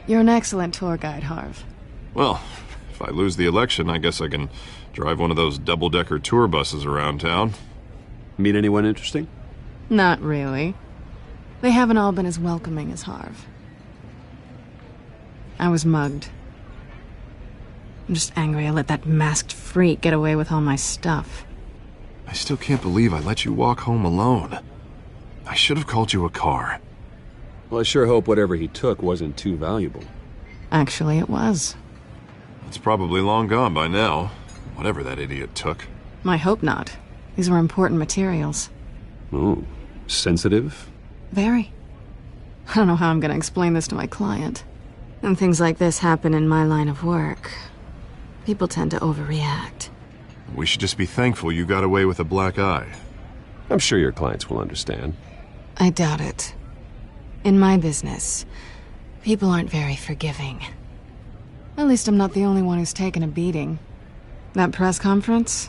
You're an excellent tour guide, Harv. Well, if I lose the election, I guess I can drive one of those double-decker tour buses around town. Meet anyone interesting? Not really. They haven't all been as welcoming as Harv. I was mugged. I'm just angry I let that masked freak get away with all my stuff. I still can't believe I let you walk home alone. I should have called you a car. Well, I sure hope whatever he took wasn't too valuable. Actually, it was. It's probably long gone by now, whatever that idiot took. I hope not. These were important materials. Ooh, sensitive? Very. I don't know how I'm gonna explain this to my client. And things like this happen in my line of work. People tend to overreact. We should just be thankful you got away with a black eye. I'm sure your clients will understand. I doubt it. In my business, people aren't very forgiving. At least I'm not the only one who's taken a beating. That press conference?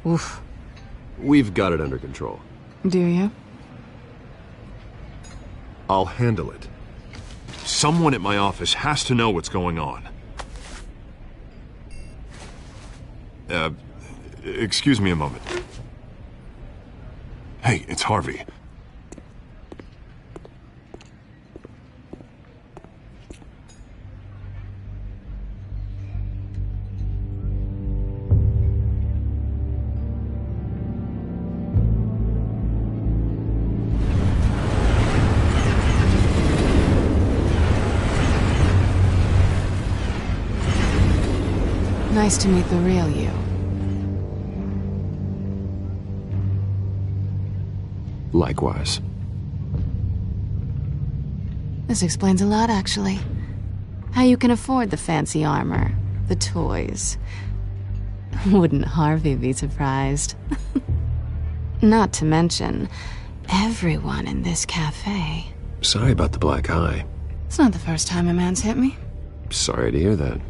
Oof. We've got it under control. Do you? I'll handle it. Someone at my office has to know what's going on. Excuse me a moment. Hey, it's Harvey. Nice to meet the real you. Likewise. This explains a lot, actually. How you can afford the fancy armor, the toys. Wouldn't Harvey be surprised? Not to mention, everyone in this cafe. Sorry about the black eye. It's not the first time a man's hit me. Sorry to hear that.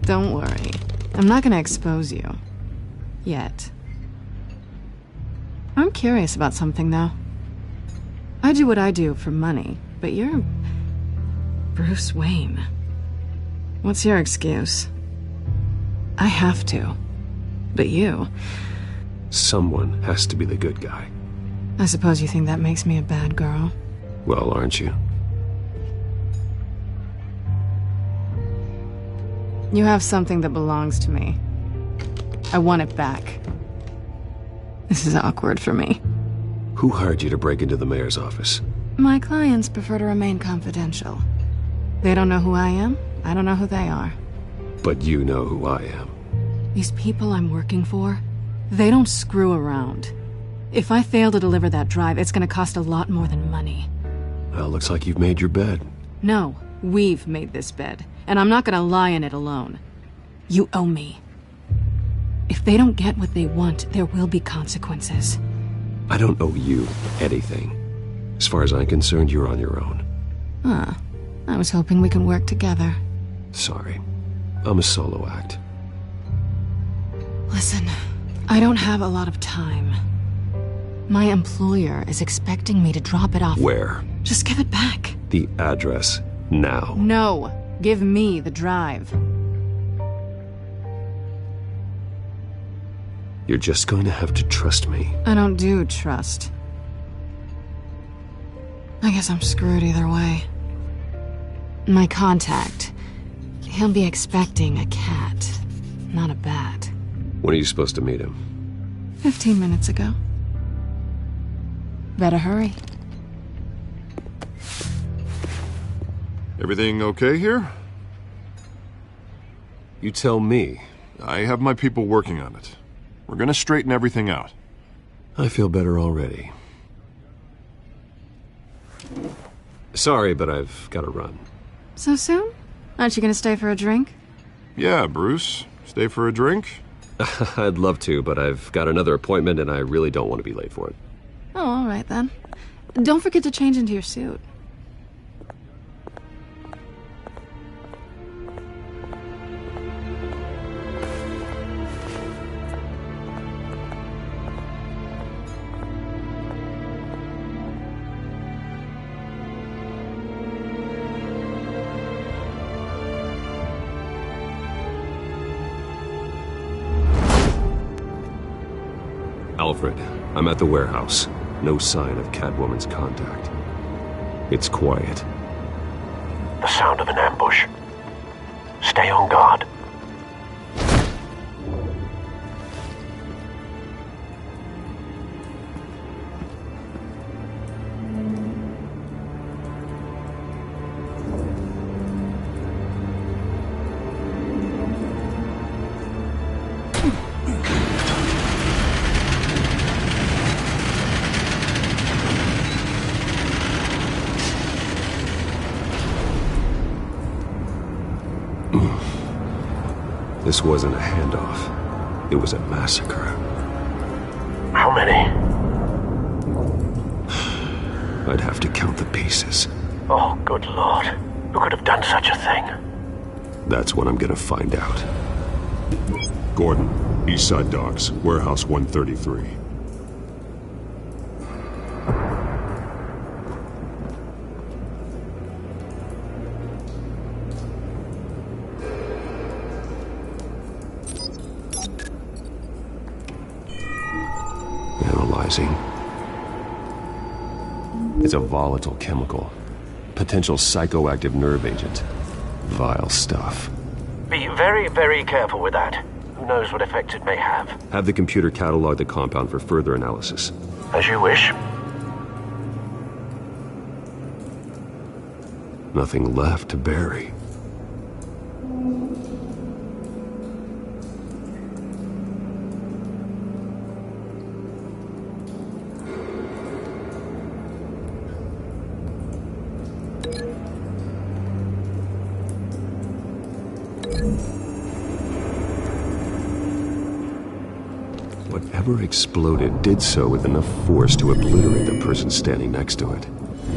Don't worry. I'm not gonna expose you. Yet. I'm curious about something, though. I do what I do for money, but you're... Bruce Wayne. What's your excuse? I have to. But you... Someone has to be the good guy. I suppose you think that makes me a bad girl? Well, aren't you? You have something that belongs to me. I want it back. This is awkward for me. Who hired you to break into the mayor's office? My clients prefer to remain confidential. They don't know who I am. I don't know who they are. But you know who I am. These people I'm working for, they don't screw around. If I fail to deliver that drive, it's gonna cost a lot more than money. Well, looks like you've made your bed. No, we've made this bed, and I'm not gonna lie in it alone. You owe me. If they don't get what they want, there will be consequences. I don't owe you anything. As far as I'm concerned, you're on your own. I was hoping we could work together. Sorry. I'm a solo act. Listen, I don't have a lot of time. My employer is expecting me to drop it off. Where? Just give it back. The address, now. No, give me the drive. You're just going to have to trust me. I don't do trust. I guess I'm screwed either way. My contact, he'll be expecting a cat, not a bat. When are you supposed to meet him? 15 minutes ago. Better hurry. Everything okay here? You tell me. I have my people working on it. We're gonna straighten everything out. I feel better already. Sorry, but I've got to run. So soon? Aren't you gonna stay for a drink? Yeah, Bruce. Stay for a drink? I'd love to, but I've got another appointment and I really don't want to be late for it. Oh, all right then. Don't forget to change into your suit. Alfred, I'm at the warehouse. No sign of Catwoman's contact. It's quiet. The sound of an ambush. Stay on guard. This wasn't a handoff. It was a massacre. How many? I'd have to count the pieces. Oh, good Lord. Who could have done such a thing? That's what I'm gonna find out. Gordon, Eastside Docks, Warehouse 133. Analyzing. It's a volatile chemical. Potential psychoactive nerve agent. Vile stuff. Be very, very careful with that. Who knows what effects it may have. Have the computer catalog the compound for further analysis. As you wish. Nothing left to bury. Whatever exploded did so with enough force to obliterate the person standing next to it.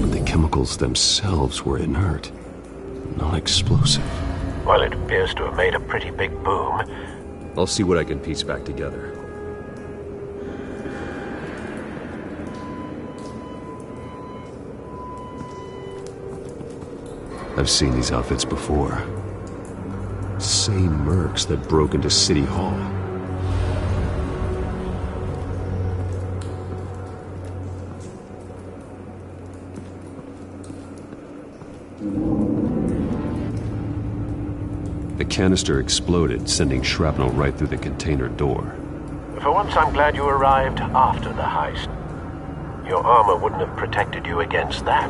But the chemicals themselves were inert, non-explosive. Well, it appears to have made a pretty big boom. I'll see what I can piece back together. I've seen these outfits before. Same mercs that broke into City Hall. canister exploded, sending shrapnel right through the container door. For once, I'm glad you arrived after the heist. Your armor wouldn't have protected you against that.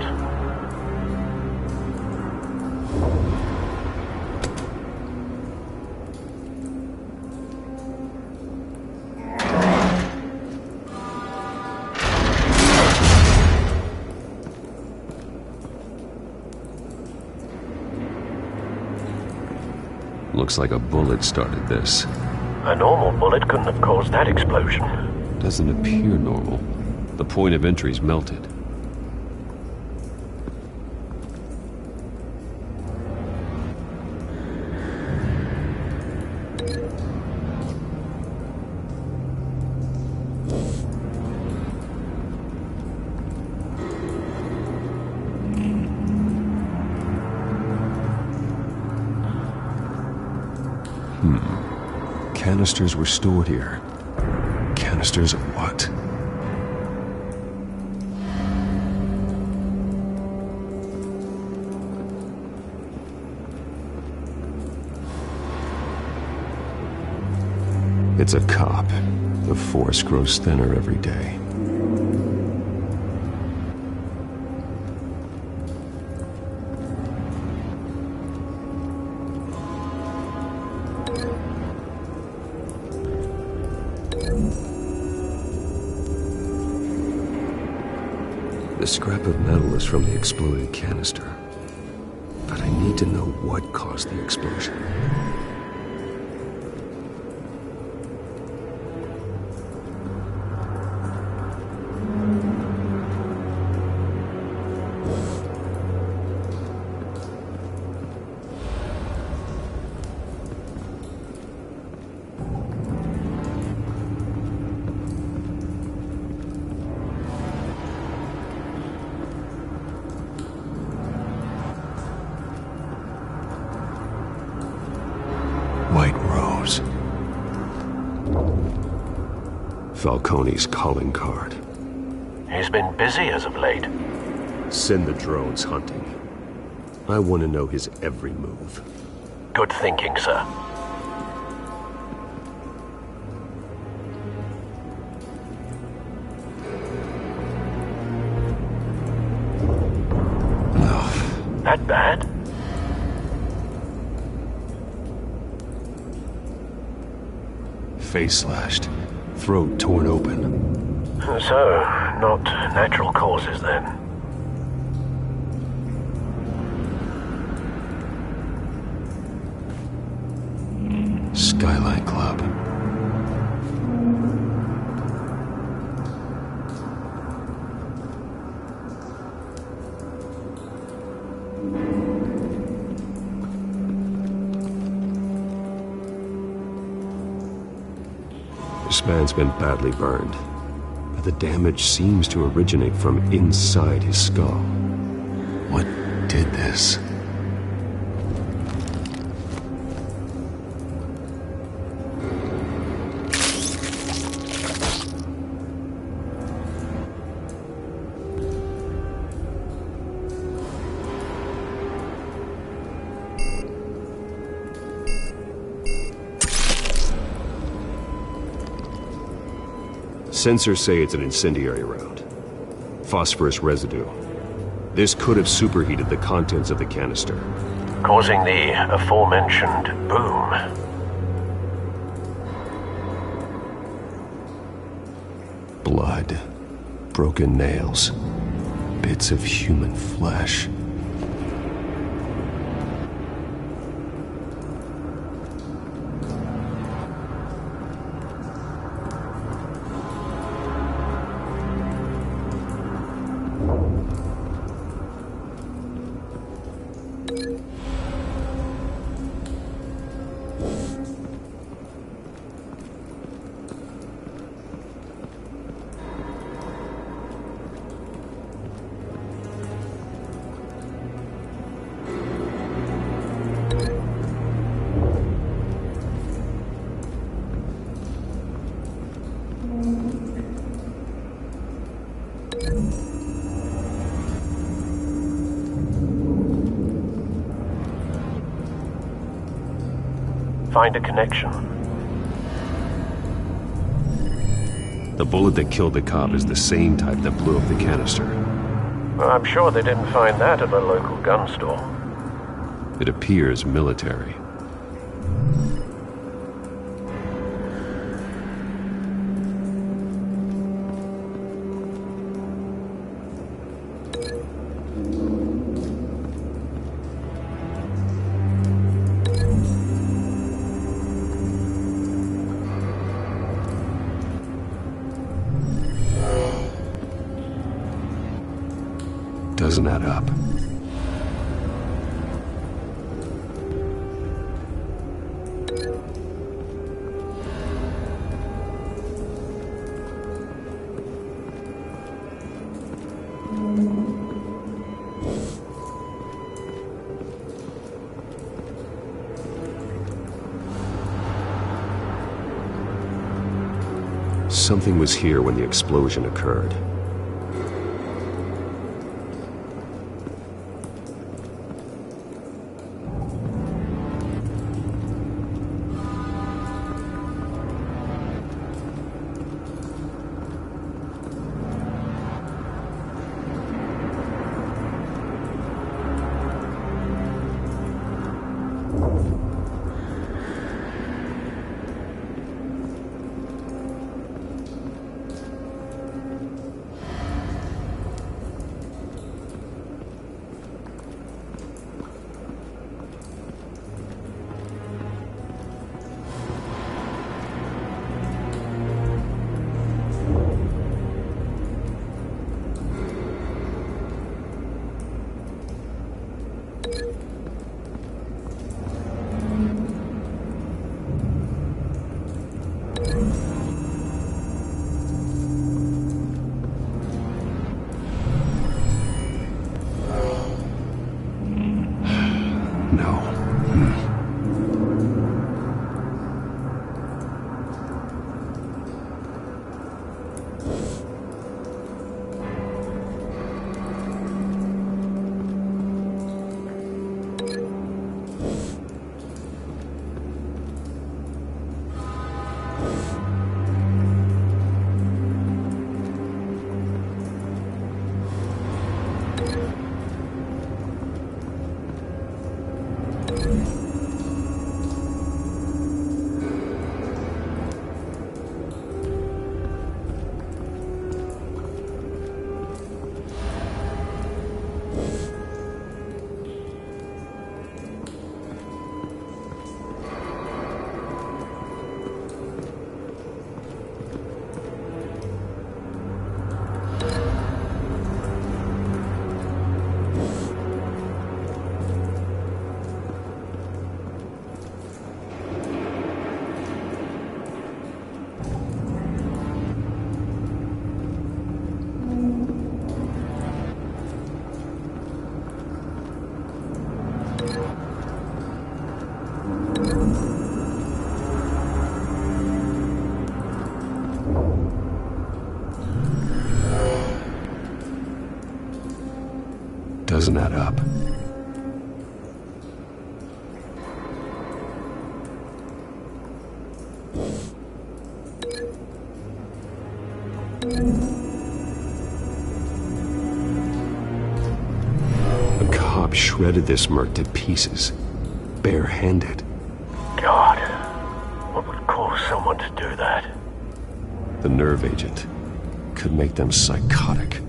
Looks like a bullet started this. A normal bullet couldn't have caused that explosion. Doesn't appear normal. The point of entry's melted. Canisters were stored here. Canisters of what? It's a cop. The force grows thinner every day. The scrap of metal is from the exploded canister. But I need to know what caused the explosion. White Rose. Falcone's calling card. He's been busy as of late. Send the drones hunting. I want to know his every move. Good thinking, sir. That bad? Face slashed, throat torn open. So, not natural causes then. Skyline Club. This man's been badly burned, but the damage seems to originate from inside his skull. What did this? Sensors say it's an incendiary round. Phosphorus residue. This could have superheated the contents of the canister, causing the aforementioned boom. Blood. Broken nails. Bits of human flesh. find a connection. The bullet that killed the cop is the same type that blew up the canister. Well, I'm sure they didn't find that at the local gun store. It appears military. Doesn't add up. Something was here when the explosion occurred. Doesn't add up. A cop shredded this merc to pieces, barehanded. God, what would cause someone to do that? The nerve agent could make them psychotic.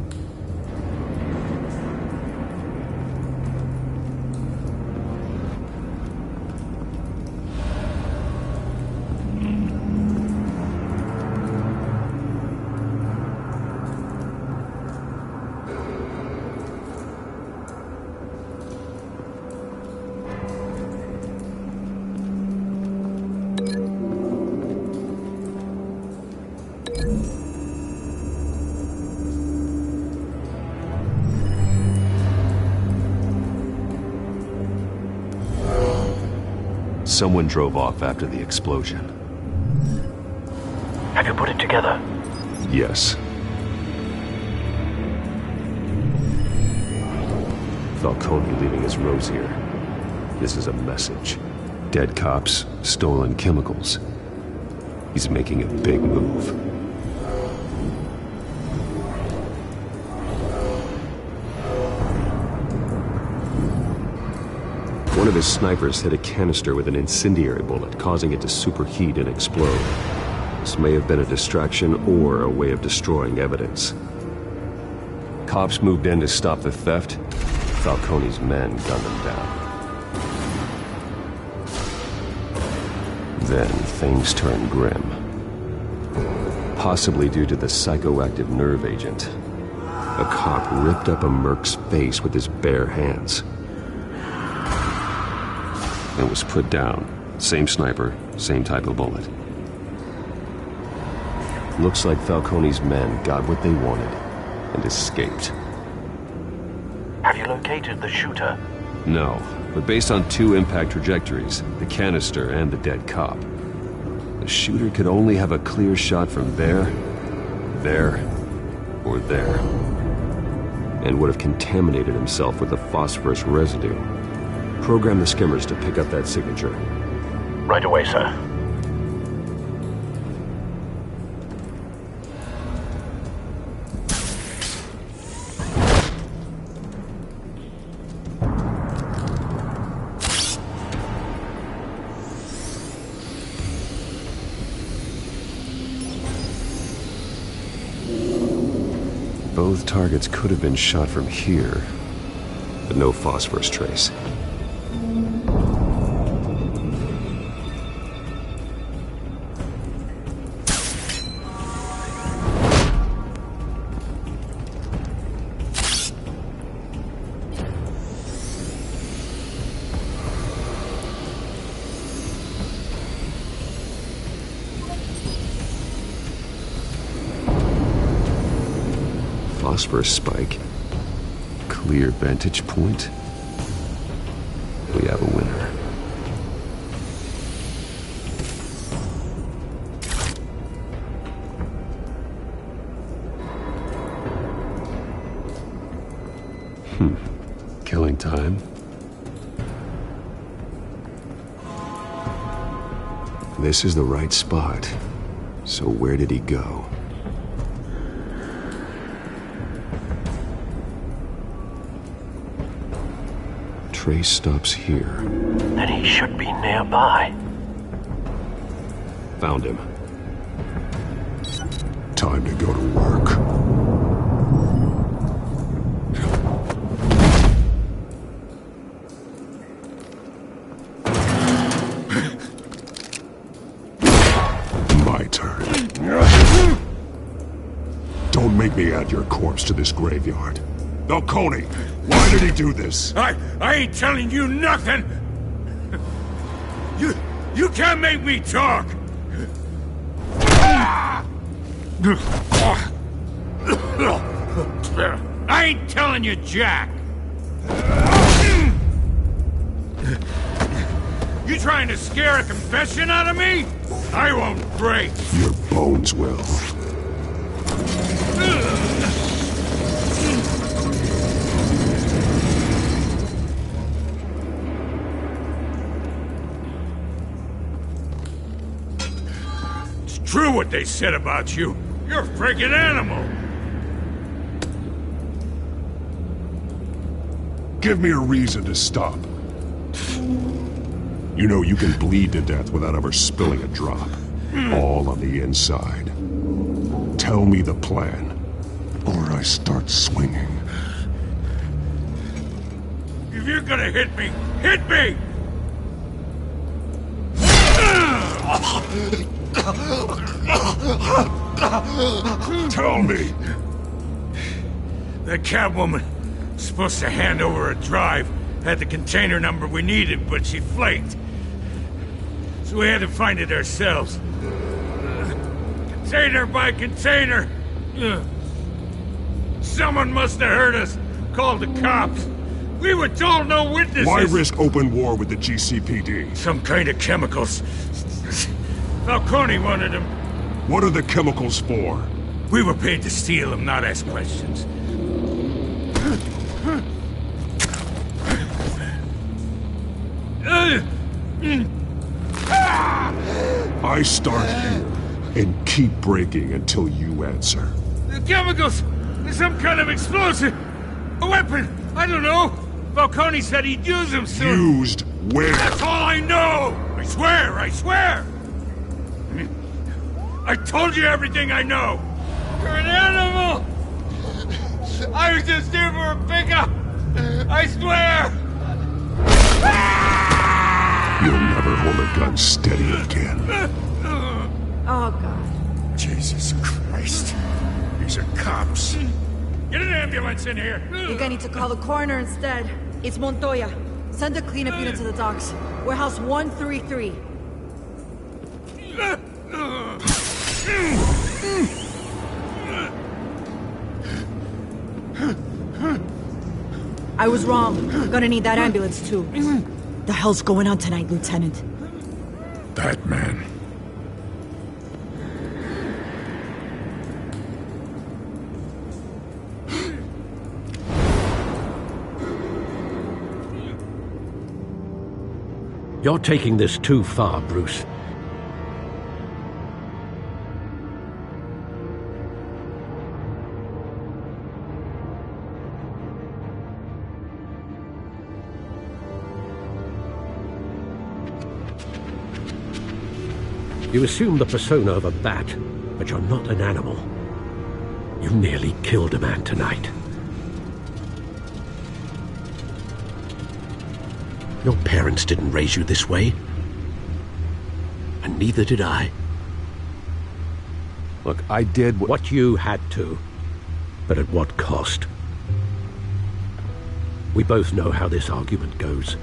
Someone drove off after the explosion. Have you put it together? Yes. Falcone leaving his rose here. This is a message. Dead cops, stolen chemicals. He's making a big move. One of his snipers hit a canister with an incendiary bullet, causing it to superheat and explode. This may have been a distraction or a way of destroying evidence. Cops moved in to stop the theft. Falcone's men gunned them down. Then things turned grim. Possibly due to the psychoactive nerve agent. A cop ripped up a merc's face with his bare hands. And was put down. Same sniper, same type of bullet. Looks like Falcone's men got what they wanted and escaped. Have you located the shooter? No, but based on 2 impact trajectories, the canister and the dead cop, the shooter could only have a clear shot from there, or there, and would have contaminated himself with the phosphorus residue. Program the skimmers to pick up that signature. Right away, sir. Both targets could have been shot from here, but no phosphorus trace. Phosphorus spike. Clear vantage point. We have a winner. Killing time. This is the right spot. So where did he go? Trace stops here. Then he should be nearby. Found him. Time to go to work. My turn. Don't make me add your corpse to this graveyard. Falcone, why did he do this? I ain't telling you nothing! You can't make me talk! I ain't telling you jack! You trying to scare a confession out of me? I won't break! Your bones will. True what they said about you. You're a freaking animal. Give me a reason to stop. You know you can bleed to death without ever spilling a drop. All on the inside. Tell me the plan, or I start swinging. If you're gonna hit me, hit me! Tell me! The Catwoman was supposed to hand over a drive, had the container number we needed, but she flaked. So we had to find it ourselves. Container by container! Someone must have heard us, called the cops. We were told no witnesses! Why risk open war with the GCPD? Some kind of chemicals. Falcone wanted them. What are the chemicals for? We were paid to steal them, not ask questions. I start here and keep breaking until you answer. The chemicals! There's some kind of explosive! A weapon! I don't know! Falcone said he'd use them soon! Used where? That's all I know! I swear! I swear! I told you everything I know! You're an animal! I was just here for a pickup! I swear! You'll never hold a gun steady again. Oh, God. Jesus Christ. These are cops. Get an ambulance in here! You're gonna need to call the coroner instead. It's Montoya. Send a cleanup unit to the docks. Warehouse 133. I was wrong. Gonna need that ambulance, too. The hell's going on tonight, Lieutenant? That man. You're taking this too far, Bruce. You assume the persona of a bat, but you're not an animal. You nearly killed a man tonight. Your parents didn't raise you this way. And neither did I. Look, I did what you had to. But at what cost? We both know how this argument goes.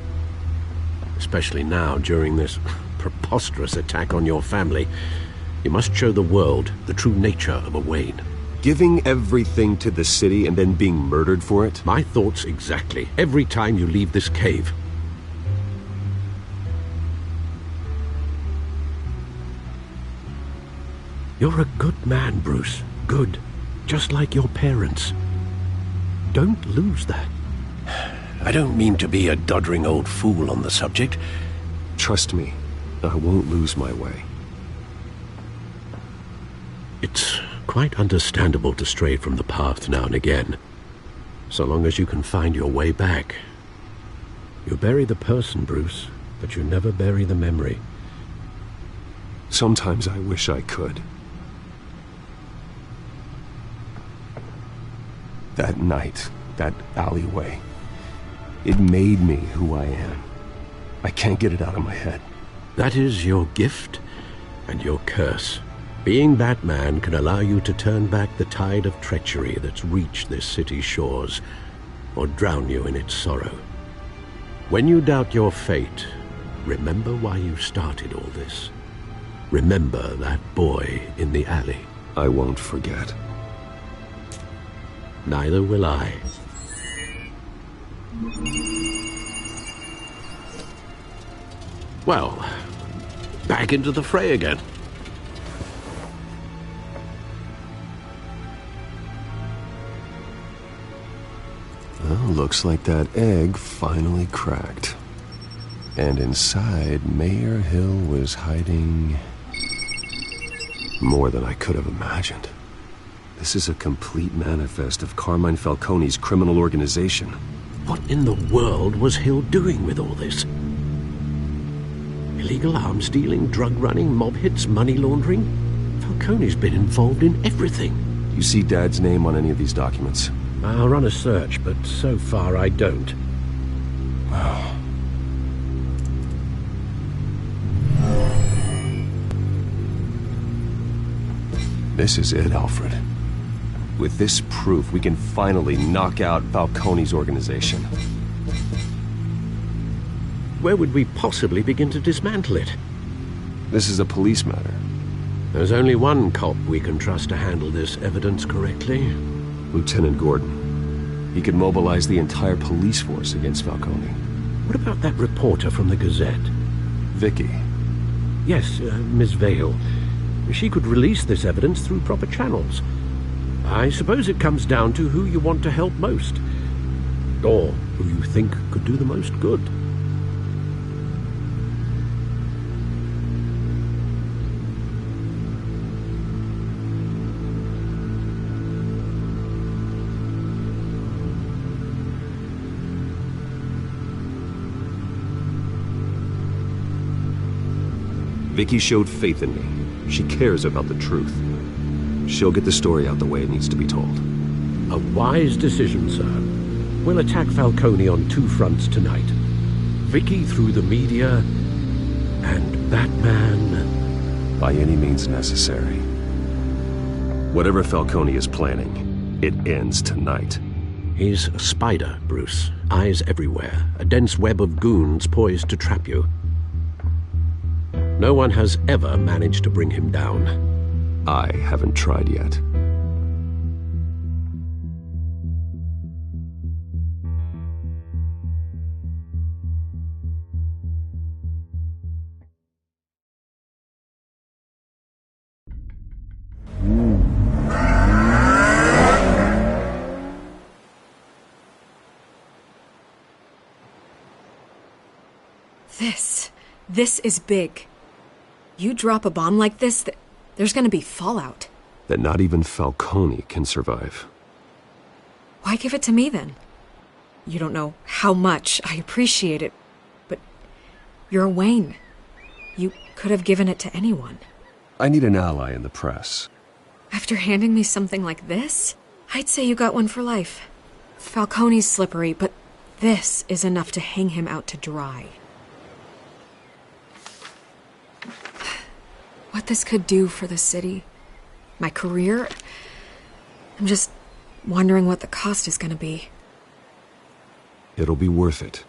Especially now, during this preposterous attack on your family. You must show the world the true nature of a Wayne. Giving everything to the city and then being murdered for it? My thoughts exactly. Every time you leave this cave. You're a good man, Bruce. Good. Just like your parents. Don't lose that. I don't mean to be a doddering old fool on the subject. Trust me, I won't lose my way. It's quite understandable to stray from the path now and again, so long as you can find your way back. You bury the person, Bruce, but you never bury the memory. Sometimes I wish I could. That night, that alleyway, it made me who I am. I can't get it out of my head. That is your gift and your curse. Being Batman can allow you to turn back the tide of treachery that's reached this city's shores, or drown you in its sorrow. When you doubt your fate, remember why you started all this. Remember that boy in the alley. I won't forget. Neither will I. Well, back into the fray again. Well, looks like that egg finally cracked. And inside, Mayor Hill was hiding more than I could have imagined. This is a complete manifest of Carmine Falcone's criminal organization. What in the world was Hill doing with all this? Illegal arms dealing, drug running, mob hits, money laundering? Falcone's been involved in everything. You see Dad's name on any of these documents? I'll run a search, but so far I don't. Wow. This is it, Alfred. With this proof, we can finally knock out Falcone's organization. Where would we possibly begin to dismantle it? This is a police matter. There's only one cop we can trust to handle this evidence correctly. Lieutenant Gordon. He could mobilize the entire police force against Falcone. What about that reporter from the Gazette? Vicky. Yes, Miss Vale. She could release this evidence through proper channels. I suppose it comes down to who you want to help most. Or who you think could do the most good. Vicky showed faith in me. She cares about the truth. She'll get the story out the way it needs to be told. A wise decision, sir. We'll attack Falcone on 2 fronts tonight. Vicky through the media, and Batman... by any means necessary. Whatever Falcone is planning, it ends tonight. He's a spider, Bruce. Eyes everywhere. A dense web of goons poised to trap you. No one has ever managed to bring him down. I haven't tried yet. This is big. You drop a bomb like this, there's gonna be fallout. That not even Falcone can survive. Why give it to me, then? You don't know how much I appreciate it, but you're Wayne. You could have given it to anyone. I need an ally in the press. After handing me something like this, I'd say you got one for life. Falcone's slippery, but this is enough to hang him out to dry. What this could do for the city, my career, I'm just wondering what the cost is going to be. It'll be worth it.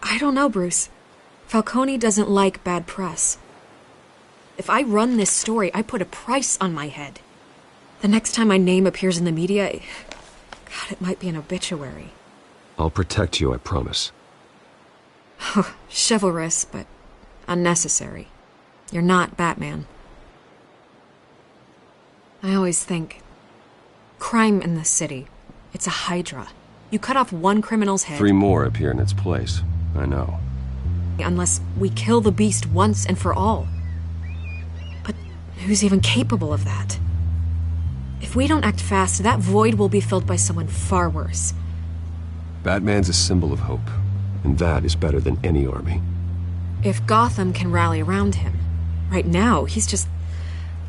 I don't know, Bruce. Falcone doesn't like bad press. If I run this story, I put a price on my head. The next time my name appears in the media, God, it might be an obituary. I'll protect you, I promise. Chivalrous, but unnecessary. You're not Batman. I always think, crime in this city, it's a hydra. You cut off one criminal's head... 3 more appear in its place. I know. Unless we kill the beast once and for all. But who's even capable of that? If we don't act fast, that void will be filled by someone far worse. Batman's a symbol of hope, and that is better than any army. If Gotham can rally around him, right now, he's just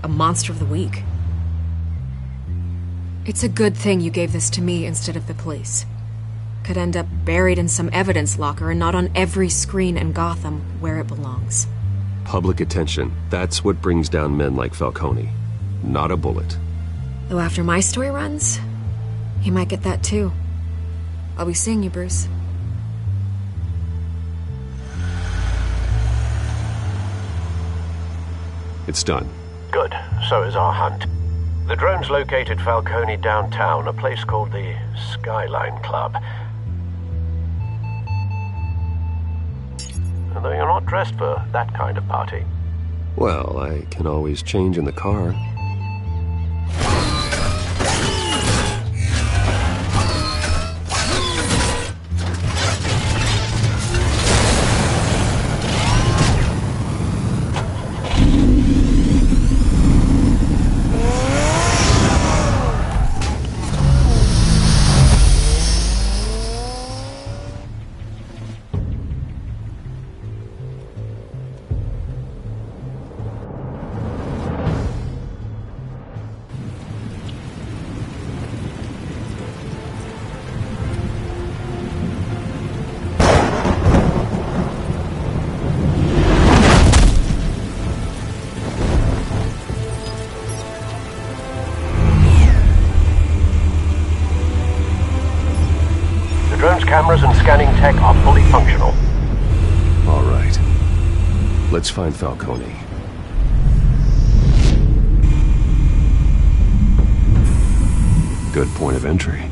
a monster of the week. It's a good thing you gave this to me instead of the police. Could end up buried in some evidence locker and not on every screen in Gotham where it belongs. Public attention, that's what brings down men like Falcone. Not a bullet. Though after my story runs, he might get that too. I'll be seeing you, Bruce. It's done. Good. So is our hunt. The drones located Falcone downtown, a place called the Skyline Club. Although you're not dressed for that kind of party. Well, I can always change in the car. Cameras and scanning tech are fully functional. All right. Let's find Falcone. Good point of entry.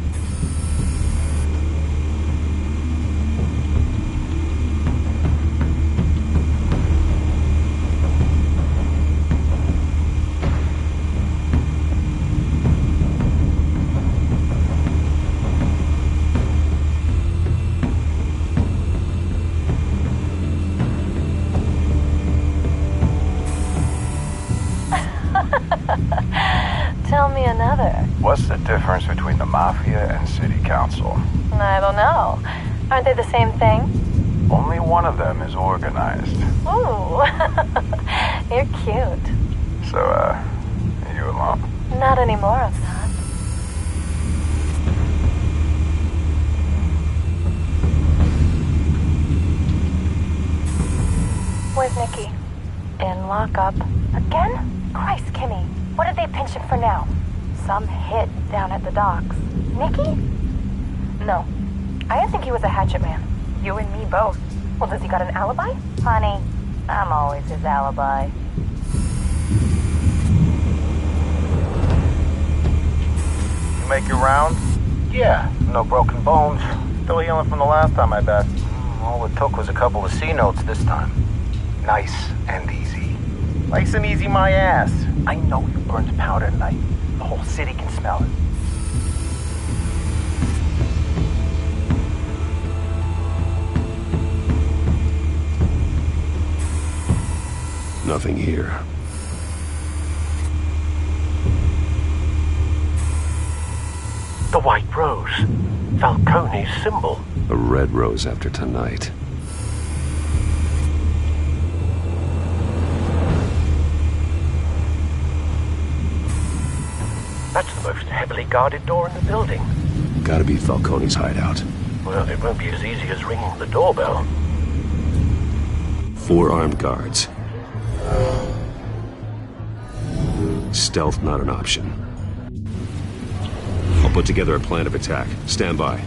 Tell me another. What's the difference between the Mafia and City Council? I don't know. Aren't they the same thing? Only one of them is organized. Ooh, you're cute. So, are you alone? Not anymore, I'm not. Where's Nikki? In lockup. Again? Christ, Kimmy. What did they pinch him for now? Some hit down at the docks. Nikki? No. I didn't think he was a hatchet man. You and me both. Well, does he got an alibi? Honey, I'm always his alibi. You make your round? Yeah, no broken bones. Still healing from the last time, I bet. All it took was a couple of C notes this time. Nice and easy. Nice and easy, my ass. I know you burned powder tonight. The whole city can smell it. Nothing here. The white rose. Falcone's symbol. A red rose after tonight. That's the most heavily guarded door in the building. Gotta be Falcone's hideout. Well, it won't be as easy as ringing the doorbell. 4 armed guards. Stealth not an option. I'll put together a plan of attack. Stand by.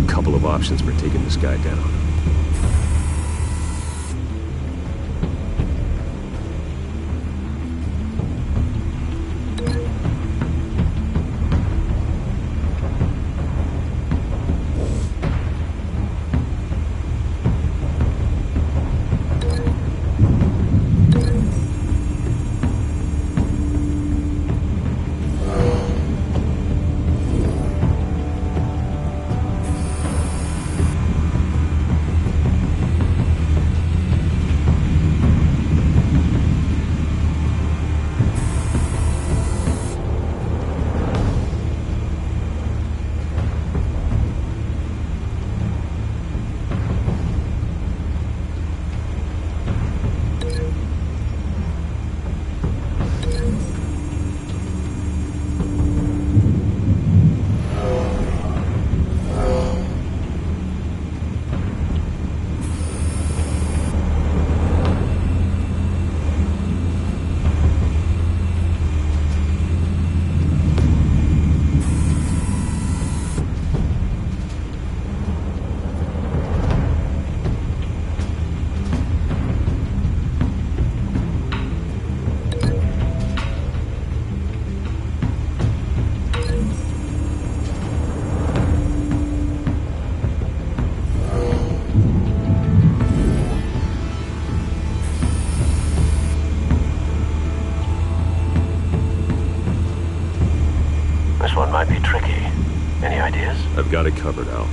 Couple of options for taking this guy down. One might be tricky. Any ideas? I've got it covered, Al.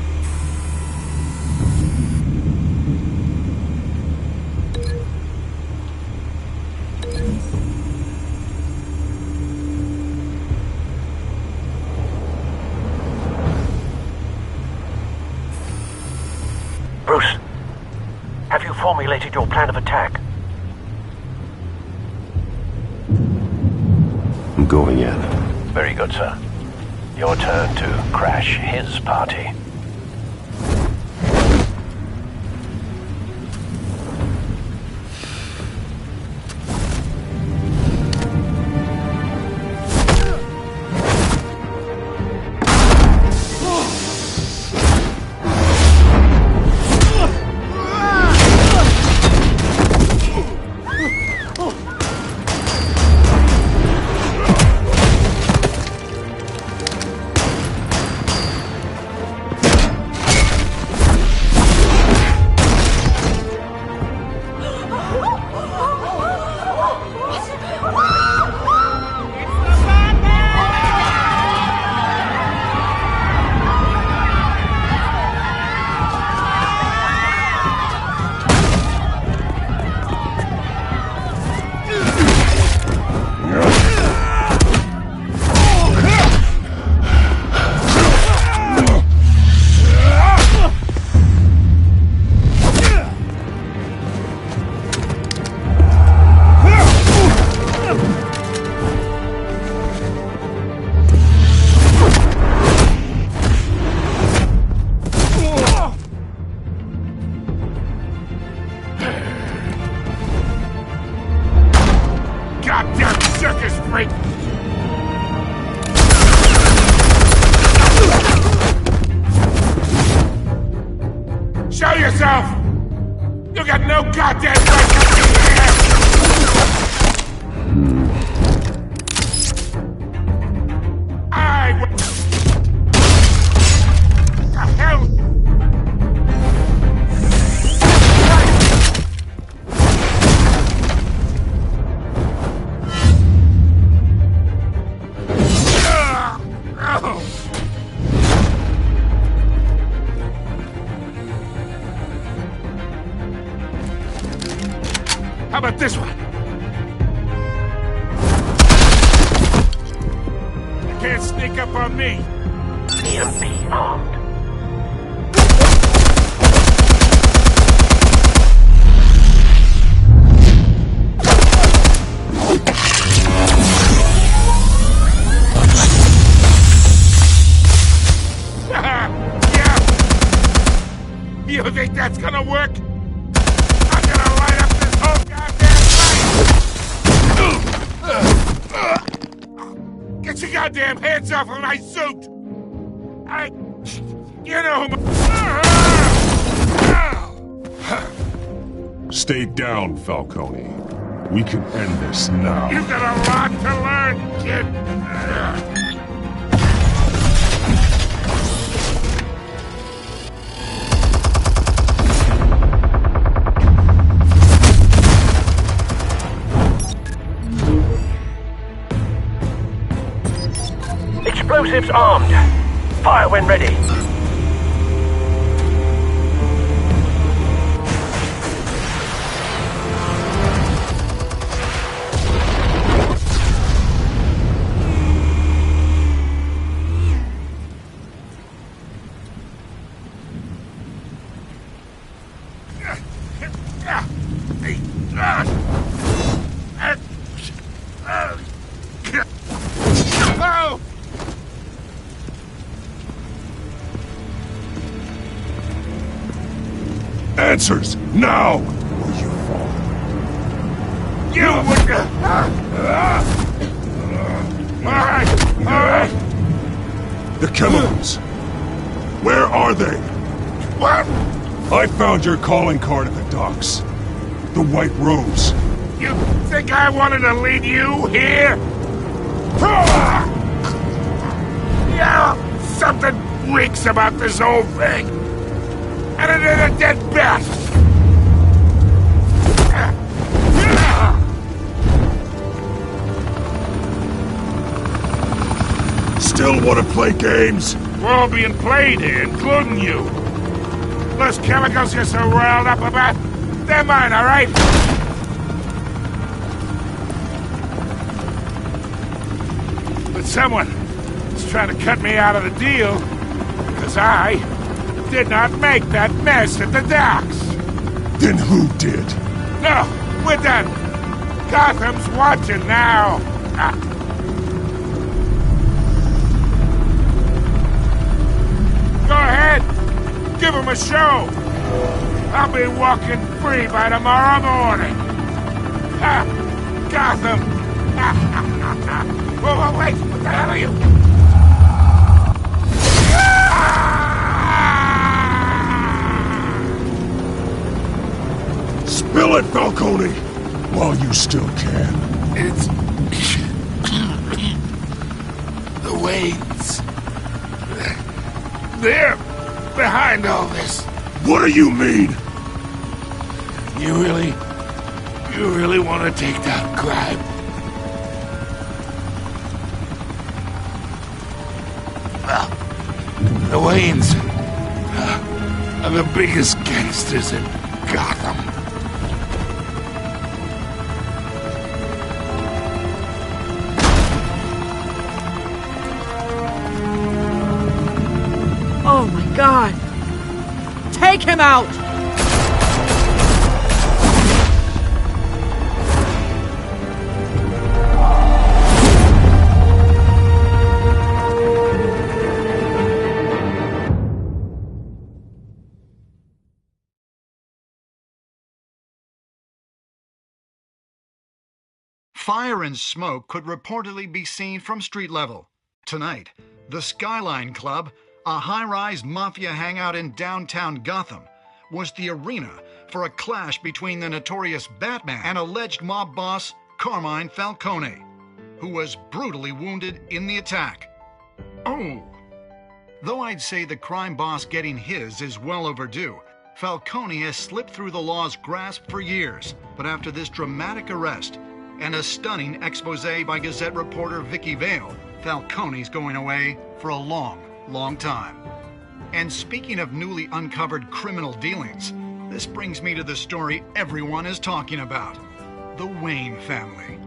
Bruce, have you formulated your plan of attack? I'm going in. Very good, sir. Your turn to crash his party. yourself! You got no goddamn right to be here! The hell? How about this one? You can't sneak up on me. EMP armed. Yeah. You think that's gonna work? I'm gonna light up this whole goddamn place! Get your goddamn hands off of my suit! You know who Stay down, Falcone. We can end this now. You've got a lot to learn, kid! Explosives armed. Fire when ready. Oh! Answers, now! Or you fall. You would... Alright, alright! The chemicals. Where are they? What? I found your calling card at the docks. The White Rose. You think I wanted to lead you here? Yeah, something reeks about this whole thing. And it is a dead bat. Still want to play games? We're all being played here, including you. Those chemicals you're so riled up about, they're mine, all right? But someone is trying to cut me out of the deal, because I did not make that mess at the docks. Then who did? No, we're done. Gotham's watching now. Go ahead. Give him a show. I'll be walking free by tomorrow morning. Gotham. Whoa, wait. What the hell are you? Spill it, Falcone, while you still can. It's... the Waynes. They're behind all this. What do you mean? You really want to take down crime? Well, the Waynes are the biggest gangsters in Gotham. Oh my God! Take him out! Fire and smoke could reportedly be seen from street level. Tonight, the Skyline Club, a high-rise mafia hangout in downtown Gotham, was the arena for a clash between the notorious Batman and alleged mob boss Carmine Falcone, who was brutally wounded in the attack. Oh! Though I'd say the crime boss getting his is well overdue, Falcone has slipped through the law's grasp for years. But after this dramatic arrest and a stunning expose by Gazette reporter Vicky Vale, Falcone's going away for a long, long time. And speaking of newly uncovered criminal dealings, this brings me to the story everyone is talking about: the Wayne family.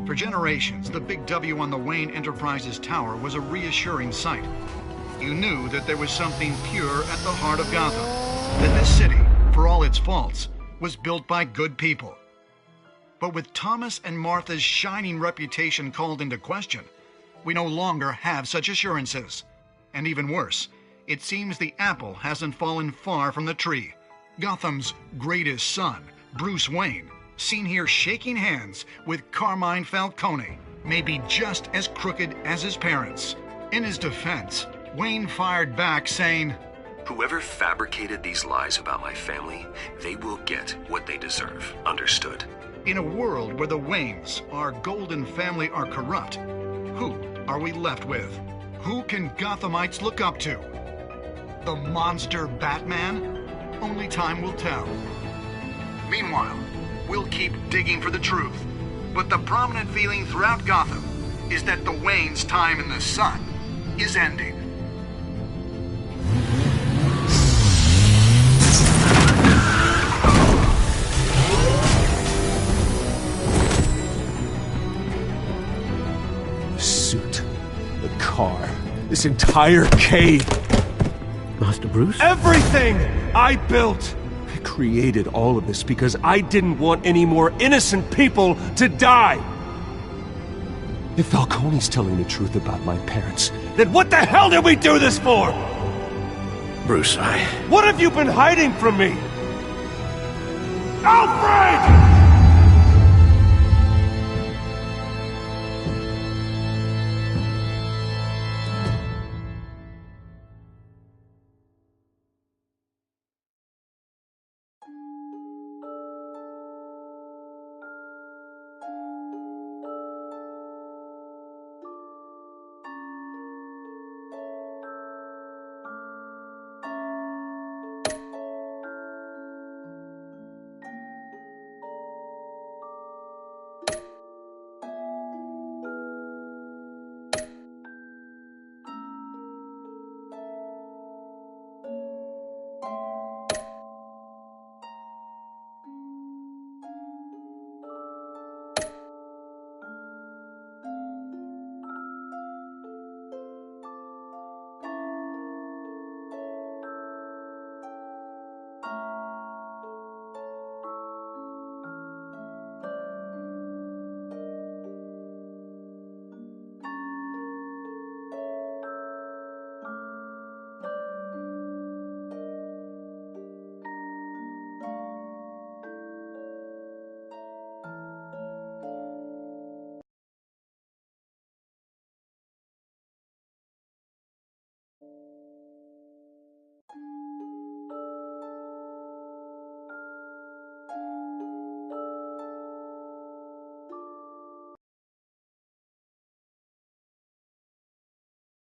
For generations, the big W on the Wayne Enterprises tower was a reassuring sight. You knew that there was something pure at the heart of Gotham, that this city, for all its faults, was built by good people. But with Thomas and Martha's shining reputation called into question, we no longer have such assurances. And even worse, it seems the apple hasn't fallen far from the tree. Gotham's greatest son, Bruce Wayne, seen here shaking hands with Carmine Falcone, may be just as crooked as his parents. In his defense, Wayne fired back saying, "Whoever fabricated these lies about my family, they will get what they deserve. Understood?" In a world where the Waynes, our golden family, are corrupt, who are we left with? Who can Gothamites look up to? The monster Batman? Only time will tell. Meanwhile, we'll keep digging for the truth. But the prominent feeling throughout Gotham is that the Waynes' time in the sun is ending. The suit, the car, this entire cave. Master Bruce? Everything I built! I created all of this because I didn't want any more innocent people to die! If Falcone's telling the truth about my parents, then what the hell did we do this for? Bruce, What have you been hiding from me? Alfred!